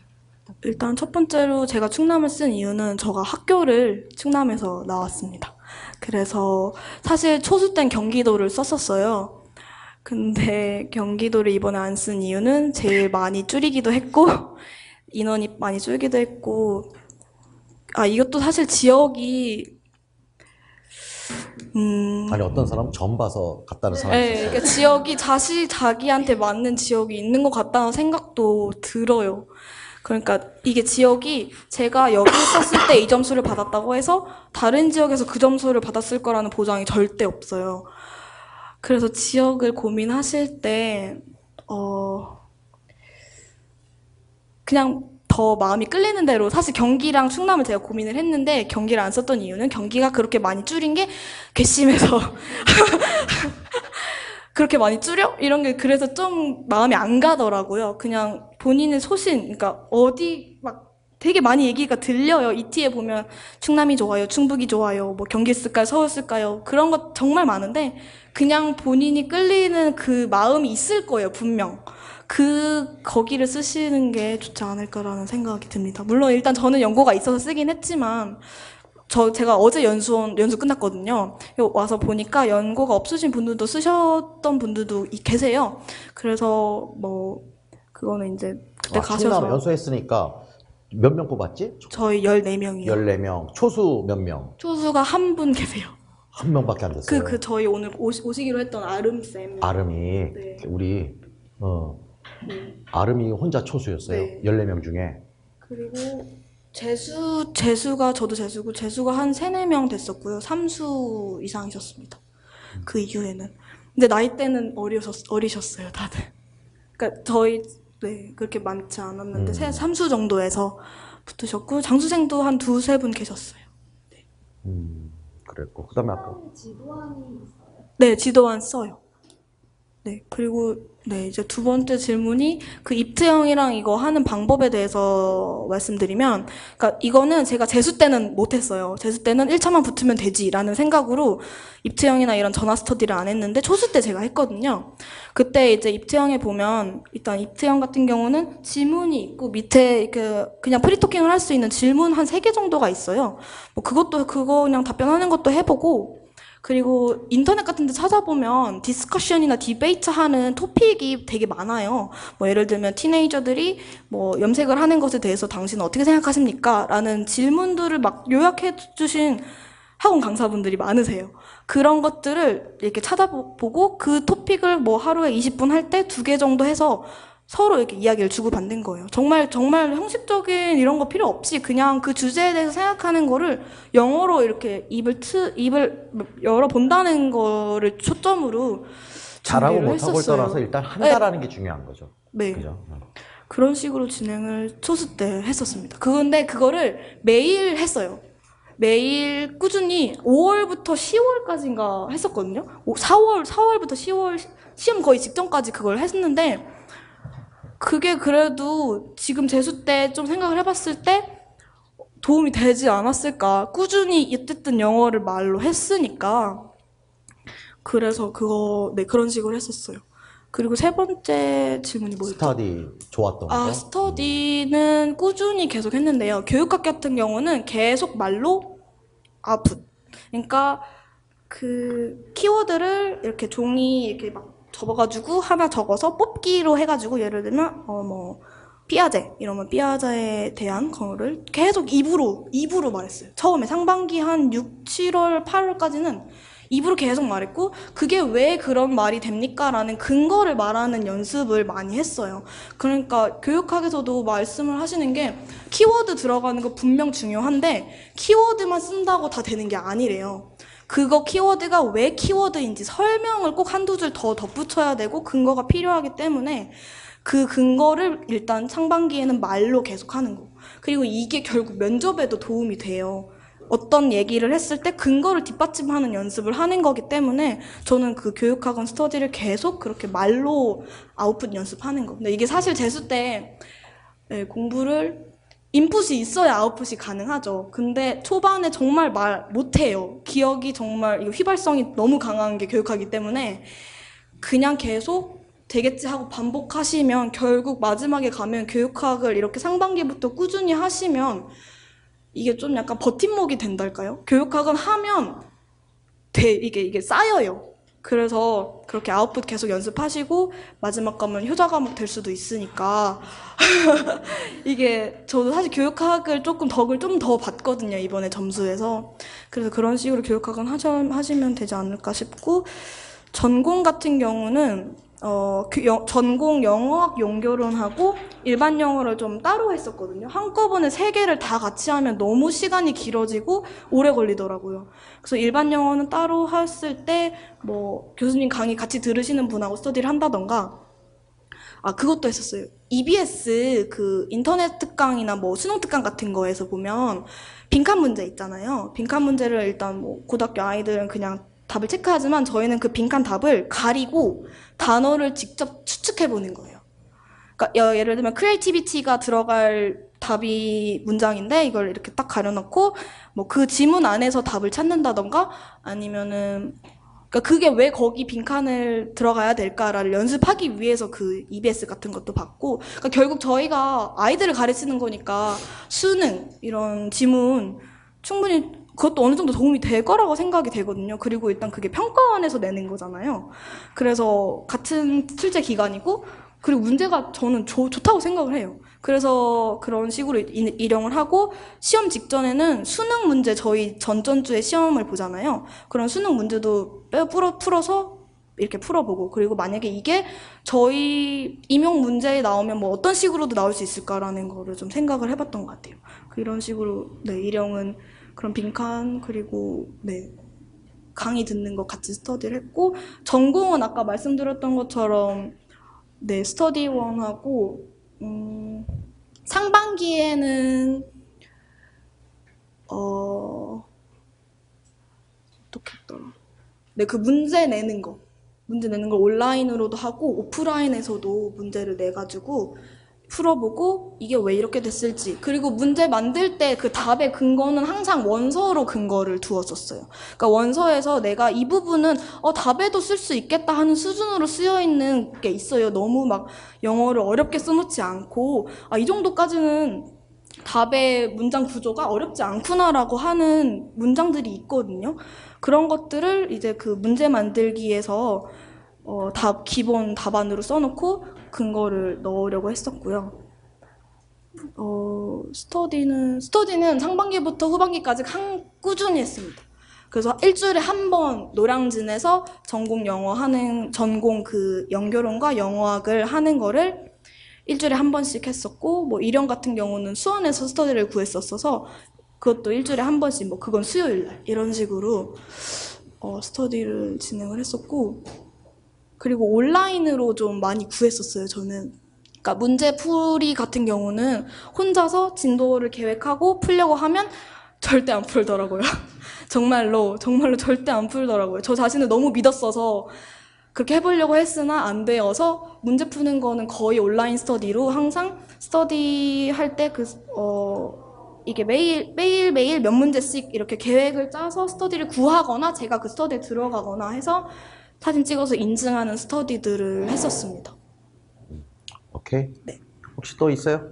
일단 첫 번째로 제가 충남을 쓴 이유는 제가 학교를 충남에서 나왔습니다. 그래서 사실 초수 땐 경기도를 썼었어요. 근데 경기도를 이번에 안 쓴 이유는 제일 많이 줄이기도 했고 인원이 많이 줄기도 했고 이것도 사실 지역이 아니 어떤 사람은 점 봐서 갔다는 사람이 네, 있었어요. 그러니까 지역이 자기한테 맞는 지역이 있는 것 같다는 생각도 들어요. 그러니까 이게 지역이 제가 여기를 썼을 때 이 점수를 받았다고 해서 다른 지역에서 그 점수를 받았을 거라는 보장이 절대 없어요. 그래서 지역을 고민하실 때 그냥 더 마음이 끌리는 대로 사실 경기랑 충남을 제가 고민을 했는데 경기를 안 썼던 이유는 경기가 그렇게 많이 줄인 게 괘씸해서 그렇게 많이 줄여? 이런 게 그래서 좀 마음이 안 가더라고요. 그냥 본인의 소신, 그러니까 어디 막 되게 많이 얘기가 들려요. ET에 보면 충남이 좋아요, 충북이 좋아요, 뭐 경기 쓸까요, 서울 쓸까요? 그런 거 정말 많은데 그냥 본인이 끌리는 그 마음이 있을 거예요, 분명. 거기를 쓰시는 게 좋지 않을까라는 생각이 듭니다. 물론 일단 저는 연고가 있어서 쓰긴 했지만 제가 어제 연수 끝났거든요. 와서 보니까 연고가 없으신 분들도 쓰셨던 분들도 계세요. 그래서 뭐 그거는 이제 그때 가셔서 충남 연수했으니까 몇 명 뽑았지? 저희 14명이요. 14명. 초수 몇 명? 초수가 한 분 계세요. 한 명밖에 안 됐어요. 저희 오늘 오시기로 했던 아름쌤. 아름이 네. 우리 아름이 혼자 초수였어요. 네. 14명 중에. 그리고 재수가 저도 재수가 한 3-4명 됐었고요. 3수 이상이셨습니다. 그 이후에는. 근데 나이대는 어리셨어요, 다들. 그러니까 저희 그렇게 많지 않았는데 3수 정도에서 붙으셨고 장수생도 한 2-3분 계셨어요. 네. 그랬고 그다음에 아까 네, 지도안 써요. 네, 그리고 이제 두 번째 질문이 그 입트형이랑 이거 하는 방법에 대해서 말씀드리면, 그러니까 이거는 제가 재수 때는 못했어요. 재수 때는 1차만 붙으면 되지라는 생각으로 입트형이나 이런 전화 스터디를 안 했는데 초수 때 제가 했거든요. 그때 이제 입트형에 보면 일단 입트형 같은 경우는 지문이 있고 밑에 그냥 프리토킹을 할 수 있는 질문 한 3개 정도가 있어요. 뭐 그거 그냥 답변하는 것도 해보고. 그리고 인터넷 같은 데 찾아보면 디스커션이나 디베이트 하는 토픽이 되게 많아요. 뭐 예를 들면 티네이저들이 뭐 염색을 하는 것에 대해서 당신은 어떻게 생각하십니까? 라는 질문들을 막 요약해 주신 학원 강사분들이 많으세요. 그런 것들을 이렇게 찾아보고 그 토픽을 뭐 하루에 20분 할 때 2개 정도 해서 서로 이렇게 이야기를 주고받는 거예요. 정말 형식적인 이런 거 필요 없이 그냥 그 주제에 대해서 생각하는 거를 영어로 이렇게 입을 열어본다는 거를 초점으로 잘하고 준비를 못하고를 했었어요. 떠나서 일단 한다라는 게 중요한 거죠. 네. 그죠? 그런 식으로 진행을 초수 때 했었습니다. 근데 그거를 매일 했어요. 매일 꾸준히 5월부터 10월까지인가 했었거든요. 4월부터 10월 시험 거의 직전까지 그걸 했는데 그게 그래도 지금 재수 때 좀 생각을 해봤을 때 도움이 되지 않았을까. 꾸준히 어쨌든 영어를 말로 했으니까. 그래서 그런 식으로 했었어요. 그리고 세 번째 질문이 뭐였죠? 스터디 좋았던 거? 스터디는 꾸준히 계속 했는데요. 교육학 같은 경우는 계속 말로 아웃풋. 그러니까 그 키워드를 이렇게 종이 이렇게 막 접어가지고 하나 적어서 뽑기로 해가지고 예를 들면 뭐 삐아제 이러면 삐아제에 대한 거를 계속 입으로 말했어요. 처음에 상반기 한 6, 7월, 8월까지는 입으로 계속 말했고 그게 왜 그런 말이 됩니까? 라는 근거를 말하는 연습을 많이 했어요. 그러니까 교육학에서도 말씀을 하시는 게 키워드 들어가는 거 분명 중요한데 키워드만 쓴다고 다 되는 게 아니래요. 그거 키워드가 왜 키워드인지 설명을 꼭 한두 줄 더 덧붙여야 되고 근거가 필요하기 때문에 그 근거를 일단 상반기에는 말로 계속 하는 거. 그리고 이게 결국 면접에도 도움이 돼요. 어떤 얘기를 했을 때 근거를 뒷받침하는 연습을 하는 거기 때문에 저는 그 교육학원 스터디를 계속 그렇게 말로 아웃풋 연습하는 거. 근데 이게 사실 재수 때 공부를 인풋이 있어야 아웃풋이 가능하죠. 근데 초반에 정말 말 못해요. 기억이 정말 이거 휘발성이 너무 강한 게 교육하기 때문에 그냥 계속 되겠지 하고 반복하시면 결국 마지막에 가면 교육학을 이렇게 상반기부터 꾸준히 하시면 이게 좀 약간 버팀목이 된달까요? 교육학은 하면 이게 쌓여요. 그래서 그렇게 아웃풋 계속 연습하시고 마지막 과목은 효자 과목 될 수도 있으니까 이게 저도 사실 교육학을 조금 덕을 좀 더 봤거든요, 이번에 점수에서. 그래서 그런 식으로 교육학은 하시면 되지 않을까 싶고, 전공 같은 경우는 전공 영어학 연결론하고 일반 영어를 좀 따로 했었거든요. 한꺼번에 3개를 다 같이 하면 너무 시간이 길어지고 오래 걸리더라고요. 그래서 일반 영어는 따로 했을 때 뭐 교수님 강의 같이 들으시는 분하고 스터디를 한다던가, 그것도 했었어요. EBS 그 인터넷 특강이나 뭐 수능 특강 같은 거에서 보면 빈칸 문제 있잖아요. 빈칸 문제를 일단 뭐 고등학교 아이들은 그냥 답을 체크하지만 저희는 그 빈칸 답을 가리고 단어를 직접 추측해보는 거예요. 그러니까 예를 들면 크리에이티비티가 들어갈 답이 문장인데 이걸 이렇게 딱 가려놓고 뭐 그 지문 안에서 답을 찾는다던가 아니면은 그러니까 그게 왜 거기 빈칸을 들어가야 될까를 연습하기 위해서 그 EBS 같은 것도 받고, 그러니까 결국 저희가 아이들을 가르치는 거니까 수능 이런 지문 충분히 그것도 어느 정도 도움이 될 거라고 생각이 되거든요. 그리고 일단 그게 평가원에서 내는 거잖아요. 그래서 같은 출제 기간이고, 그리고 문제가 저는 좋다고 생각을 해요. 그래서 그런 식으로 일용을 하고, 시험 직전에는 수능 문제 저희 전전주에 시험을 보잖아요. 그런 수능 문제도 풀어서 이렇게 풀어보고, 그리고 만약에 이게 저희 임용 문제에 나오면 뭐 어떤 식으로도 나올 수 있을까라는 거를 좀 생각을 해봤던 것 같아요. 이런 식으로 일용은 그런 빈칸, 그리고 강의 듣는 거 같이 스터디를 했고, 전공은 아까 말씀드렸던 것처럼 스터디원하고 상반기에는 어떻게 했더라? 그 문제 내는 거 온라인으로도 하고 오프라인에서도 문제를 내가지고 풀어보고 이게 왜 이렇게 됐을지, 그리고 문제 만들 때 그 답의 근거는 항상 원서로 근거를 두었었어요. 그러니까 원서에서 내가 이 부분은 답에도 쓸 수 있겠다 하는 수준으로 쓰여 있는 게 있어요. 너무 막 영어를 어렵게 써놓지 않고 이 정도까지는 답의 문장 구조가 어렵지 않구나라고 하는 문장들이 있거든요. 그런 것들을 이제 그 문제 만들기에서 기본 답안으로 써놓고 근거를 넣으려고 했었고요. 스터디는 상반기부터 후반기까지 꾸준히 했습니다. 그래서 일주일에 한 번 노량진에서 전공 그 연결론과 영어학을 하는 거를 일주일에 한 번씩 했었고, 뭐 일영 같은 경우는 수원에서 스터디를 구했었어서 그것도 일주일에 한 번씩, 뭐 그건 수요일날 이런 식으로 스터디를 진행을 했었고, 그리고 온라인으로 좀 많이 구했었어요, 저는. 그러니까 문제풀이 같은 경우는 혼자서 진도를 계획하고 풀려고 하면 절대 안 풀더라고요. 정말로 절대 안 풀더라고요. 저 자신을 너무 믿었어서 그렇게 해보려고 했으나 안 되어서 문제 푸는 거는 거의 온라인 스터디로 항상 스터디 할 때 이게 매일 몇 문제씩 이렇게 계획을 짜서 스터디를 구하거나 제가 그 스터디에 들어가거나 해서 사진 찍어서 인증하는 스터디들을 했었습니다. 오케이. 혹시 또 있어요?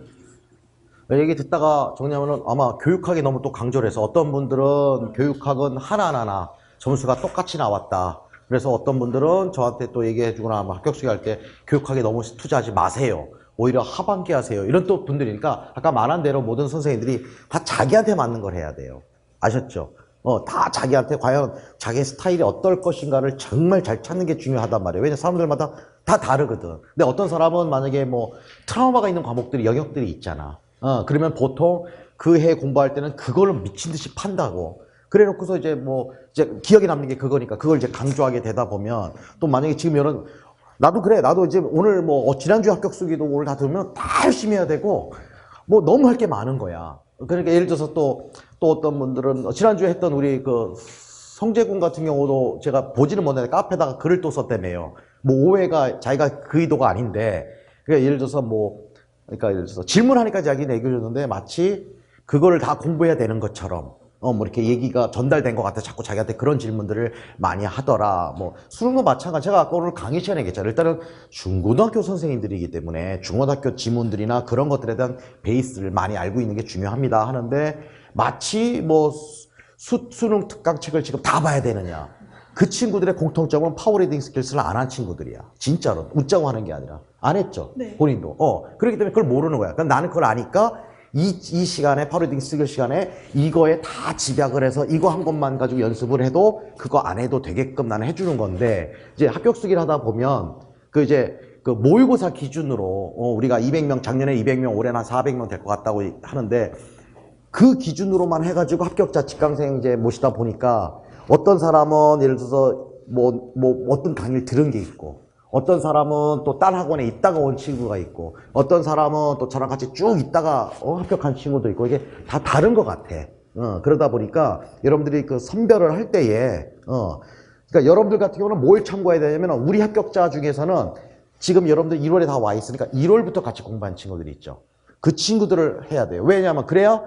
얘기 듣다가 정리하면은 아마 교육학이 너무 또 강조를 해서 어떤 분들은 교육학은 하나하나 점수가 똑같이 나왔다. 그래서 어떤 분들은 저한테 또 얘기해 주거나 합격 수기할 때 교육학에 너무 투자하지 마세요. 오히려 하반기 하세요. 이런 또 분들이니까 아까 말한 대로 모든 선생님들이 다 자기한테 맞는 걸 해야 돼요. 아셨죠? 다 자기한테 과연 자기 스타일이 어떨 것인가를 정말 잘 찾는 게 중요하단 말이에요. 왜냐면 사람들마다 다 다르거든. 근데 어떤 사람은 만약에 뭐 트라우마가 있는 과목들이, 영역들이 있잖아. 그러면 보통 그 해 공부할 때는 그걸로 미친 듯이 판다고. 그래 놓고서 이제 기억에 남는 게 그거니까 그걸 이제 강조하게 되다 보면 또 만약에 지금 이런 나도 그래. 나도 이제 오늘 지난주 합격 수기도 오늘 다 들으면 다 열심히 해야 되고 너무 할 게 많은 거야. 그러니까 예를 들어서 또 어떤 분들은 지난주에 했던 우리 그 성재군 같은 경우도 제가 보지는 못했는데 카페에다가 글을 또 썼다며요. 뭐 오해가 자기가 그 의도가 아닌데, 그러니까 예를 들어서 그러니까 예를 들어서 질문하니까 자기는 얘기해줬는데 마치 그거를 다 공부해야 되는 것처럼 뭐 이렇게 얘기가 전달된 것 같아. 자꾸 자기한테 그런 질문들을 많이 하더라. 뭐 수능도 마찬가지. 제가 아까 오늘 강의 시간에 얘기했잖아요. 일단은 중고등학교 선생님들이기 때문에 중고등학교 지문들이나 그런 것들에 대한 베이스를 많이 알고 있는 게 중요합니다 하는데, 마치 뭐 수능 특강책을 지금 다 봐야 되느냐. 그 친구들의 공통점은 파워리딩 스킬스를 안 한 친구들이야. 진짜로. 웃자고 하는 게 아니라. 안 했죠. 네. 본인도. 그렇기 때문에 그걸 모르는 거야. 그럼 나는 그걸 아니까 이 시간에, 파워리딩 스킬 시간에 이거에 다 집약을 해서 이거 한 것만 가지고 연습을 해도 그거 안 해도 되게끔 나는 해주는 건데, 이제 합격수기를 하다 보면 그 모의고사 기준으로 우리가 200명, 작년에 200명, 올해는 한 400명 될 것 같다고 하는데, 그 기준으로만 해가지고 합격자 직강생 이제 모시다 보니까 어떤 사람은 예를 들어서 뭐 어떤 강의를 들은 게 있고, 어떤 사람은 또 딴 학원에 있다가 온 친구가 있고, 어떤 사람은 또 저랑 같이 쭉 있다가 합격한 친구도 있고, 이게 다 다른 것 같아. 그러다 보니까 여러분들이 그 선별을 할 때에 그러니까 여러분들 같은 경우는 뭘 참고해야 되냐면, 우리 합격자 중에서는 지금 여러분들 1월에 다 와 있으니까 1월부터 같이 공부한 친구들이 있죠. 그 친구들을 해야 돼요. 왜냐하면 그래야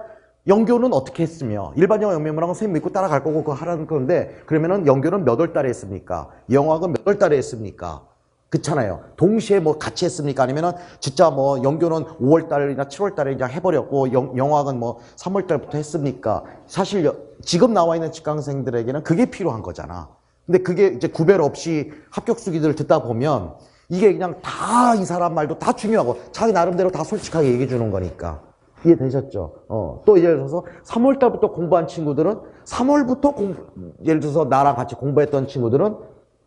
영교는 어떻게 했으며, 일반 영어 영문학은 선생님 믿고 따라갈 거고 그거 하라는 건데, 그러면은 영교는 몇 월 달에 했습니까? 영어학은 몇 월 달에 했습니까? 그렇잖아요. 동시에 뭐 같이 했습니까? 아니면은 진짜 뭐 영교는 5월 달이나 7월 달에 그냥 해버렸고 영어학은 뭐 3월 달부터 했습니까? 사실 지금 나와 있는 직강생들에게는 그게 필요한 거잖아. 근데 그게 이제 구별 없이 합격수기들을 듣다 보면 이게 그냥 다 이 사람 말도 다 중요하고 자기 나름대로 다 솔직하게 얘기해 주는 거니까. 이해되셨죠? 또 예를 들어서 3월 달부터 공부한 친구들은 3월부터 예를 들어서 나랑 같이 공부했던 친구들은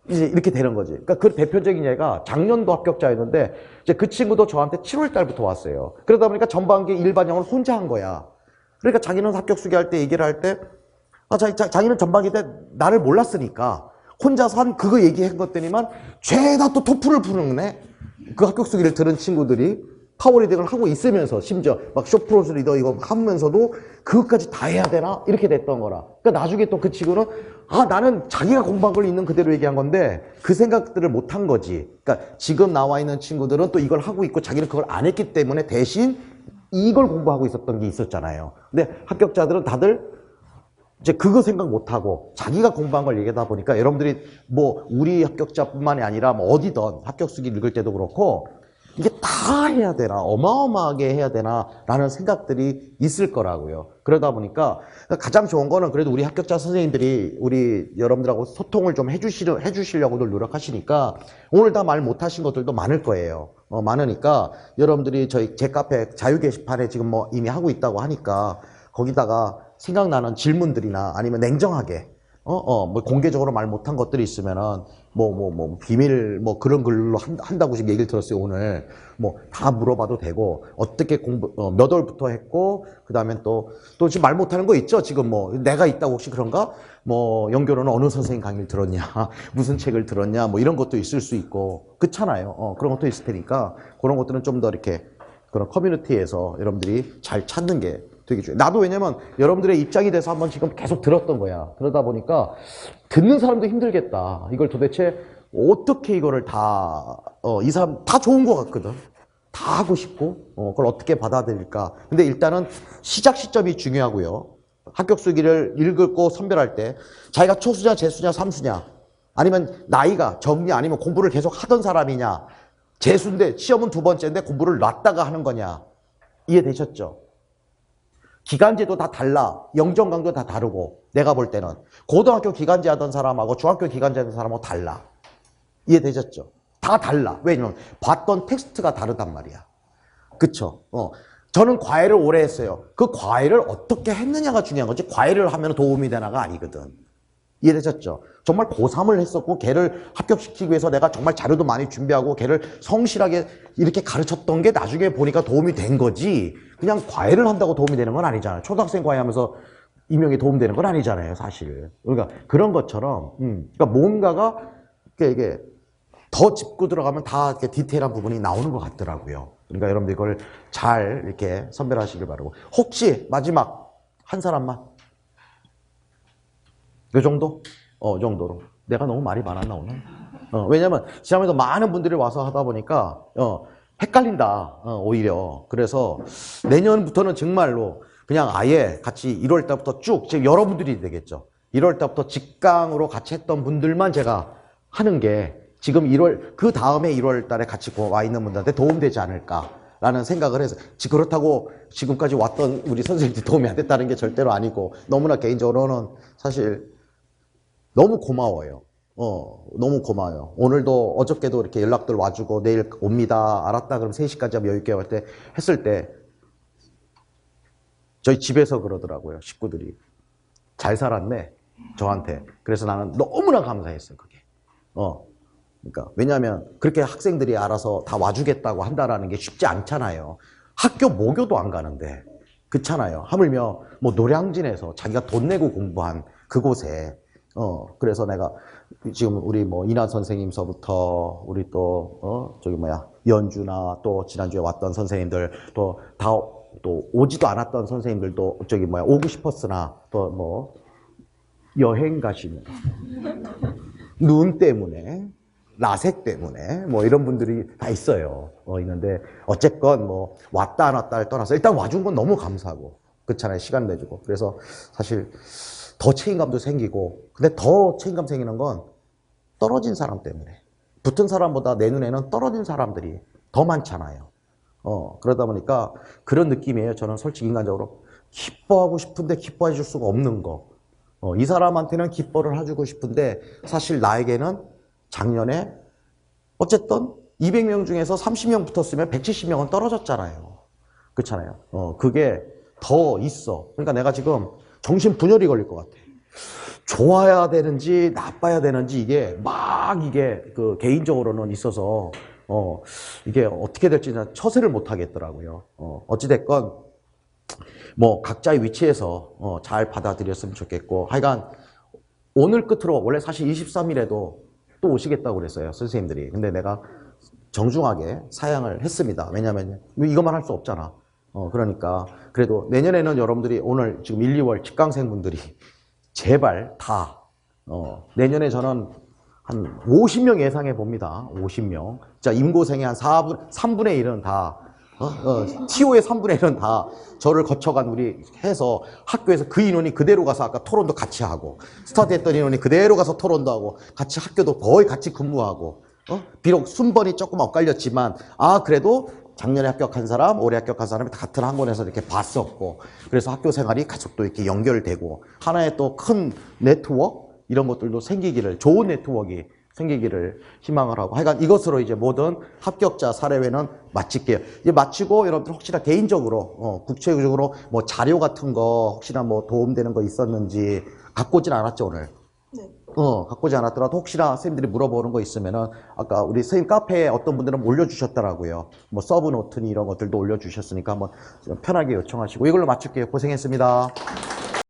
이제 이렇게 되는 거지. 그러니까 그 대표적인 예가 작년도 합격자였는데, 이제 그 친구도 저한테 7월 달부터 왔어요. 그러다 보니까 전반기 일반 영어를 혼자 한 거야. 그러니까 자기는 합격수기 할 때 얘기를 할 때, 자기는 전반기 때 나를 몰랐으니까 혼자서 한 그거 얘기한 것들이만 죄다 또 토플을 푸는 애. 그 합격수기를 들은 친구들이 파워리딩을 하고 있으면서 심지어 막 쇼프로스 리더 이거 하면서도 그것까지 다 해야 되나? 이렇게 됐던 거라. 그러니까 나중에 또 그 친구는 나는 자기가 공부한 걸 있는 그대로 얘기한 건데 그 생각들을 못 한 거지. 그러니까 지금 나와 있는 친구들은 또 이걸 하고 있고 자기는 그걸 안 했기 때문에 대신 이걸 공부하고 있었던 게 있었잖아요. 근데 합격자들은 다들 이제 그거 생각 못 하고 자기가 공부한 걸 얘기하다 보니까 여러분들이 뭐 우리 합격자뿐만이 아니라 뭐 어디든 합격수기 읽을 때도 그렇고 이게 다 해야 되나, 어마어마하게 해야 되나 라는 생각들이 있을 거라고요. 그러다 보니까 가장 좋은 거는 그래도 우리 합격자 선생님들이 우리 여러분들하고 소통을 좀 해주시려고들 노력하시니까 오늘 다 말 못하신 것들도 많을 거예요. 많으니까 여러분들이 제 카페 자유 게시판에 지금 뭐 이미 하고 있다고 하니까 거기다가 생각나는 질문들이나 아니면 냉정하게 뭐 공개적으로 말 못한 것들이 있으면은 비밀 그런 글로 한다고 지금 얘기를 들었어요. 오늘 뭐 다 물어봐도 되고 어떻게 몇 월부터 했고 그다음에 또 지금 말 못하는 거 있죠. 지금 뭐 내가 있다고 혹시 그런가? 뭐 연결은 어느 선생님 강의를 들었냐? 무슨 책을 들었냐? 뭐 이런 것도 있을 수 있고 그렇잖아요. 그런 것도 있을 테니까 그런 것들은 좀 더 이렇게 그런 커뮤니티에서 여러분들이 잘 찾는 게 되게 중요해요. 나도 왜냐면 여러분들의 입장이 돼서 한번 지금 계속 들었던 거야. 그러다 보니까 듣는 사람도 힘들겠다. 이걸 도대체 어떻게 이거를 이 사람 다 좋은 것 같거든. 다 하고 싶고 그걸 어떻게 받아들일까. 근데 일단은 시작 시점이 중요하고요. 합격수기를 읽고 선별할 때 자기가 초수냐 재수냐 삼수냐 아니면 나이가 적냐 아니면 공부를 계속 하던 사람이냐 재수인데 시험은 2번째인데 공부를 놨다가 하는 거냐. 이해되셨죠? 기간제도 다 달라. 영정 강도 다 다르고 내가 볼 때는 고등학교 기간제 하던 사람하고 중학교 기간제 하던 사람하고 달라. 이해되셨죠? 다 달라. 왜냐면 봤던 텍스트가 다르단 말이야. 그쵸? 저는 과외를 오래 했어요. 그 과외를 어떻게 했느냐가 중요한 거지 과외를 하면 도움이 되나가 아니거든. 이해되셨죠? 정말 고3을 했었고 걔를 합격시키기 위해서 내가 정말 자료도 많이 준비하고 걔를 성실하게 이렇게 가르쳤던 게 나중에 보니까 도움이 된 거지 그냥 과외를 한다고 도움이 되는 건 아니잖아요. 초등학생 과외하면서 임용에 도움되는 건 아니잖아요. 사실. 그러니까 그런 것처럼 그러니까 뭔가가 이게 더 짚고 들어가면 다 이렇게 디테일한 부분이 나오는 것 같더라고요. 그러니까 여러분들 이걸 잘 이렇게 선별하시길 바라고. 혹시 마지막 한 사람만 그 정도? 정도로. 내가 너무 말이 많았나 오늘? 왜냐면 지난번에도 많은 분들이 와서 하다 보니까 헷갈린다 오히려. 그래서 내년부터는 정말로 그냥 아예 같이 1월 달부터 쭉 지금 여러분들이 되겠죠. 1월 달부터 직강으로 같이 했던 분들만 제가 하는 게 지금 1월 그 다음에 1월 달에 같이 와 있는 분들한테 도움되지 않을까라는 생각을 해서 그렇다고 지금까지 왔던 우리 선생님들 도움이 안 됐다는 게 절대로 아니고 너무나 개인적으로는 사실 너무 고마워요. 너무 고마워요. 오늘도 어저께도 이렇게 연락들 와주고 내일 옵니다. 알았다. 그럼 3시까지 하면 여유 있게 할 때 했을 때 저희 집에서 그러더라고요. 식구들이. 잘 살았네. 저한테. 그래서 나는 너무나 감사했어요. 그게. 그러니까 왜냐하면 그렇게 학생들이 알아서 다 와주겠다고 한다라는 게 쉽지 않잖아요. 학교 모교도 안 가는데. 그렇잖아요. 하물며 뭐 노량진에서 자기가 돈 내고 공부한 그곳에 그래서 내가 지금 우리 뭐 이나 선생님서부터 우리 또 연주나 또 지난주에 왔던 선생님들 또 오지도 않았던 선생님들도 오고 싶었으나 또 뭐 여행 가시는 눈 때문에 라섹 때문에 뭐 이런 분들이 다 있어요. 있는데 어쨌건 뭐 왔다 안 왔다를 떠나서 일단 와준 건 너무 감사하고 그렇잖아요. 시간 내주고. 그래서 사실 더 책임감도 생기고 근데 더 책임감 생기는 건 떨어진 사람 때문에 붙은 사람보다 내 눈에는 떨어진 사람들이 더 많잖아요. 그러다 보니까 그런 느낌이에요. 저는 솔직히 인간적으로 기뻐하고 싶은데 기뻐해 줄 수가 없는 거. 이 사람한테는 기뻐를 해주고 싶은데 사실 나에게는 작년에 어쨌든 200명 중에서 30명 붙었으면 170명은 떨어졌잖아요. 그렇잖아요. 그게 더 있어. 그러니까 내가 지금 정신 분열이 걸릴 것 같아. 좋아야 되는지 나빠야 되는지 이게 그 개인적으로는 있어서 이게 어떻게 될지 처세를 못 하겠더라고요. 어찌됐건 뭐 각자의 위치에서 잘 받아들였으면 좋겠고 하여간 오늘 끝으로 원래 사실 23일에도 또 오시겠다고 그랬어요. 선생님들이. 근데 내가 정중하게 사양을 했습니다. 왜냐면 이것만 할 수 없잖아. 그러니까 그래도 내년에는 여러분들이 오늘 지금 1, 2월 직강생분들이 제발 다 내년에 저는 한 50명 예상해 봅니다. 50명. 자, 임고생의 한 3분의 1은 다 TO의 3분의 1은 다 저를 거쳐간 우리 해서 학교에서 그 인원이 그대로 가서 아까 토론도 같이 하고 스타트 했던 인원이 그대로 가서 토론도 하고 같이 학교도 거의 같이 근무하고 비록 순번이 조금 엇갈렸지만 그래도 작년에 합격한 사람, 올해 합격한 사람이 같은 학원에서 이렇게 봤었고 그래서 학교 생활이 계속 또 이렇게 연결되고 하나의 또 큰 네트워크 이런 것들도 생기기를 좋은 네트워크가 생기기를 희망을 하고 하여간 이것으로 이제 모든 합격자 사례회는 마칠게요. 이제 마치고 여러분들 혹시나 개인적으로 구체적으로 뭐 자료 같은 거 혹시나 뭐 도움되는 거 있었는지 갖고 오진 않았죠 오늘? 네. 갖고 오지 않았더라도 혹시나 선생님들이 물어보는 거 있으면은 아까 우리 선생님 카페에 어떤 분들은 올려주셨더라고요. 뭐 서브 노트니 이런 것들도 올려주셨으니까 한번 편하게 요청하시고 이걸로 마칠게요. 고생했습니다.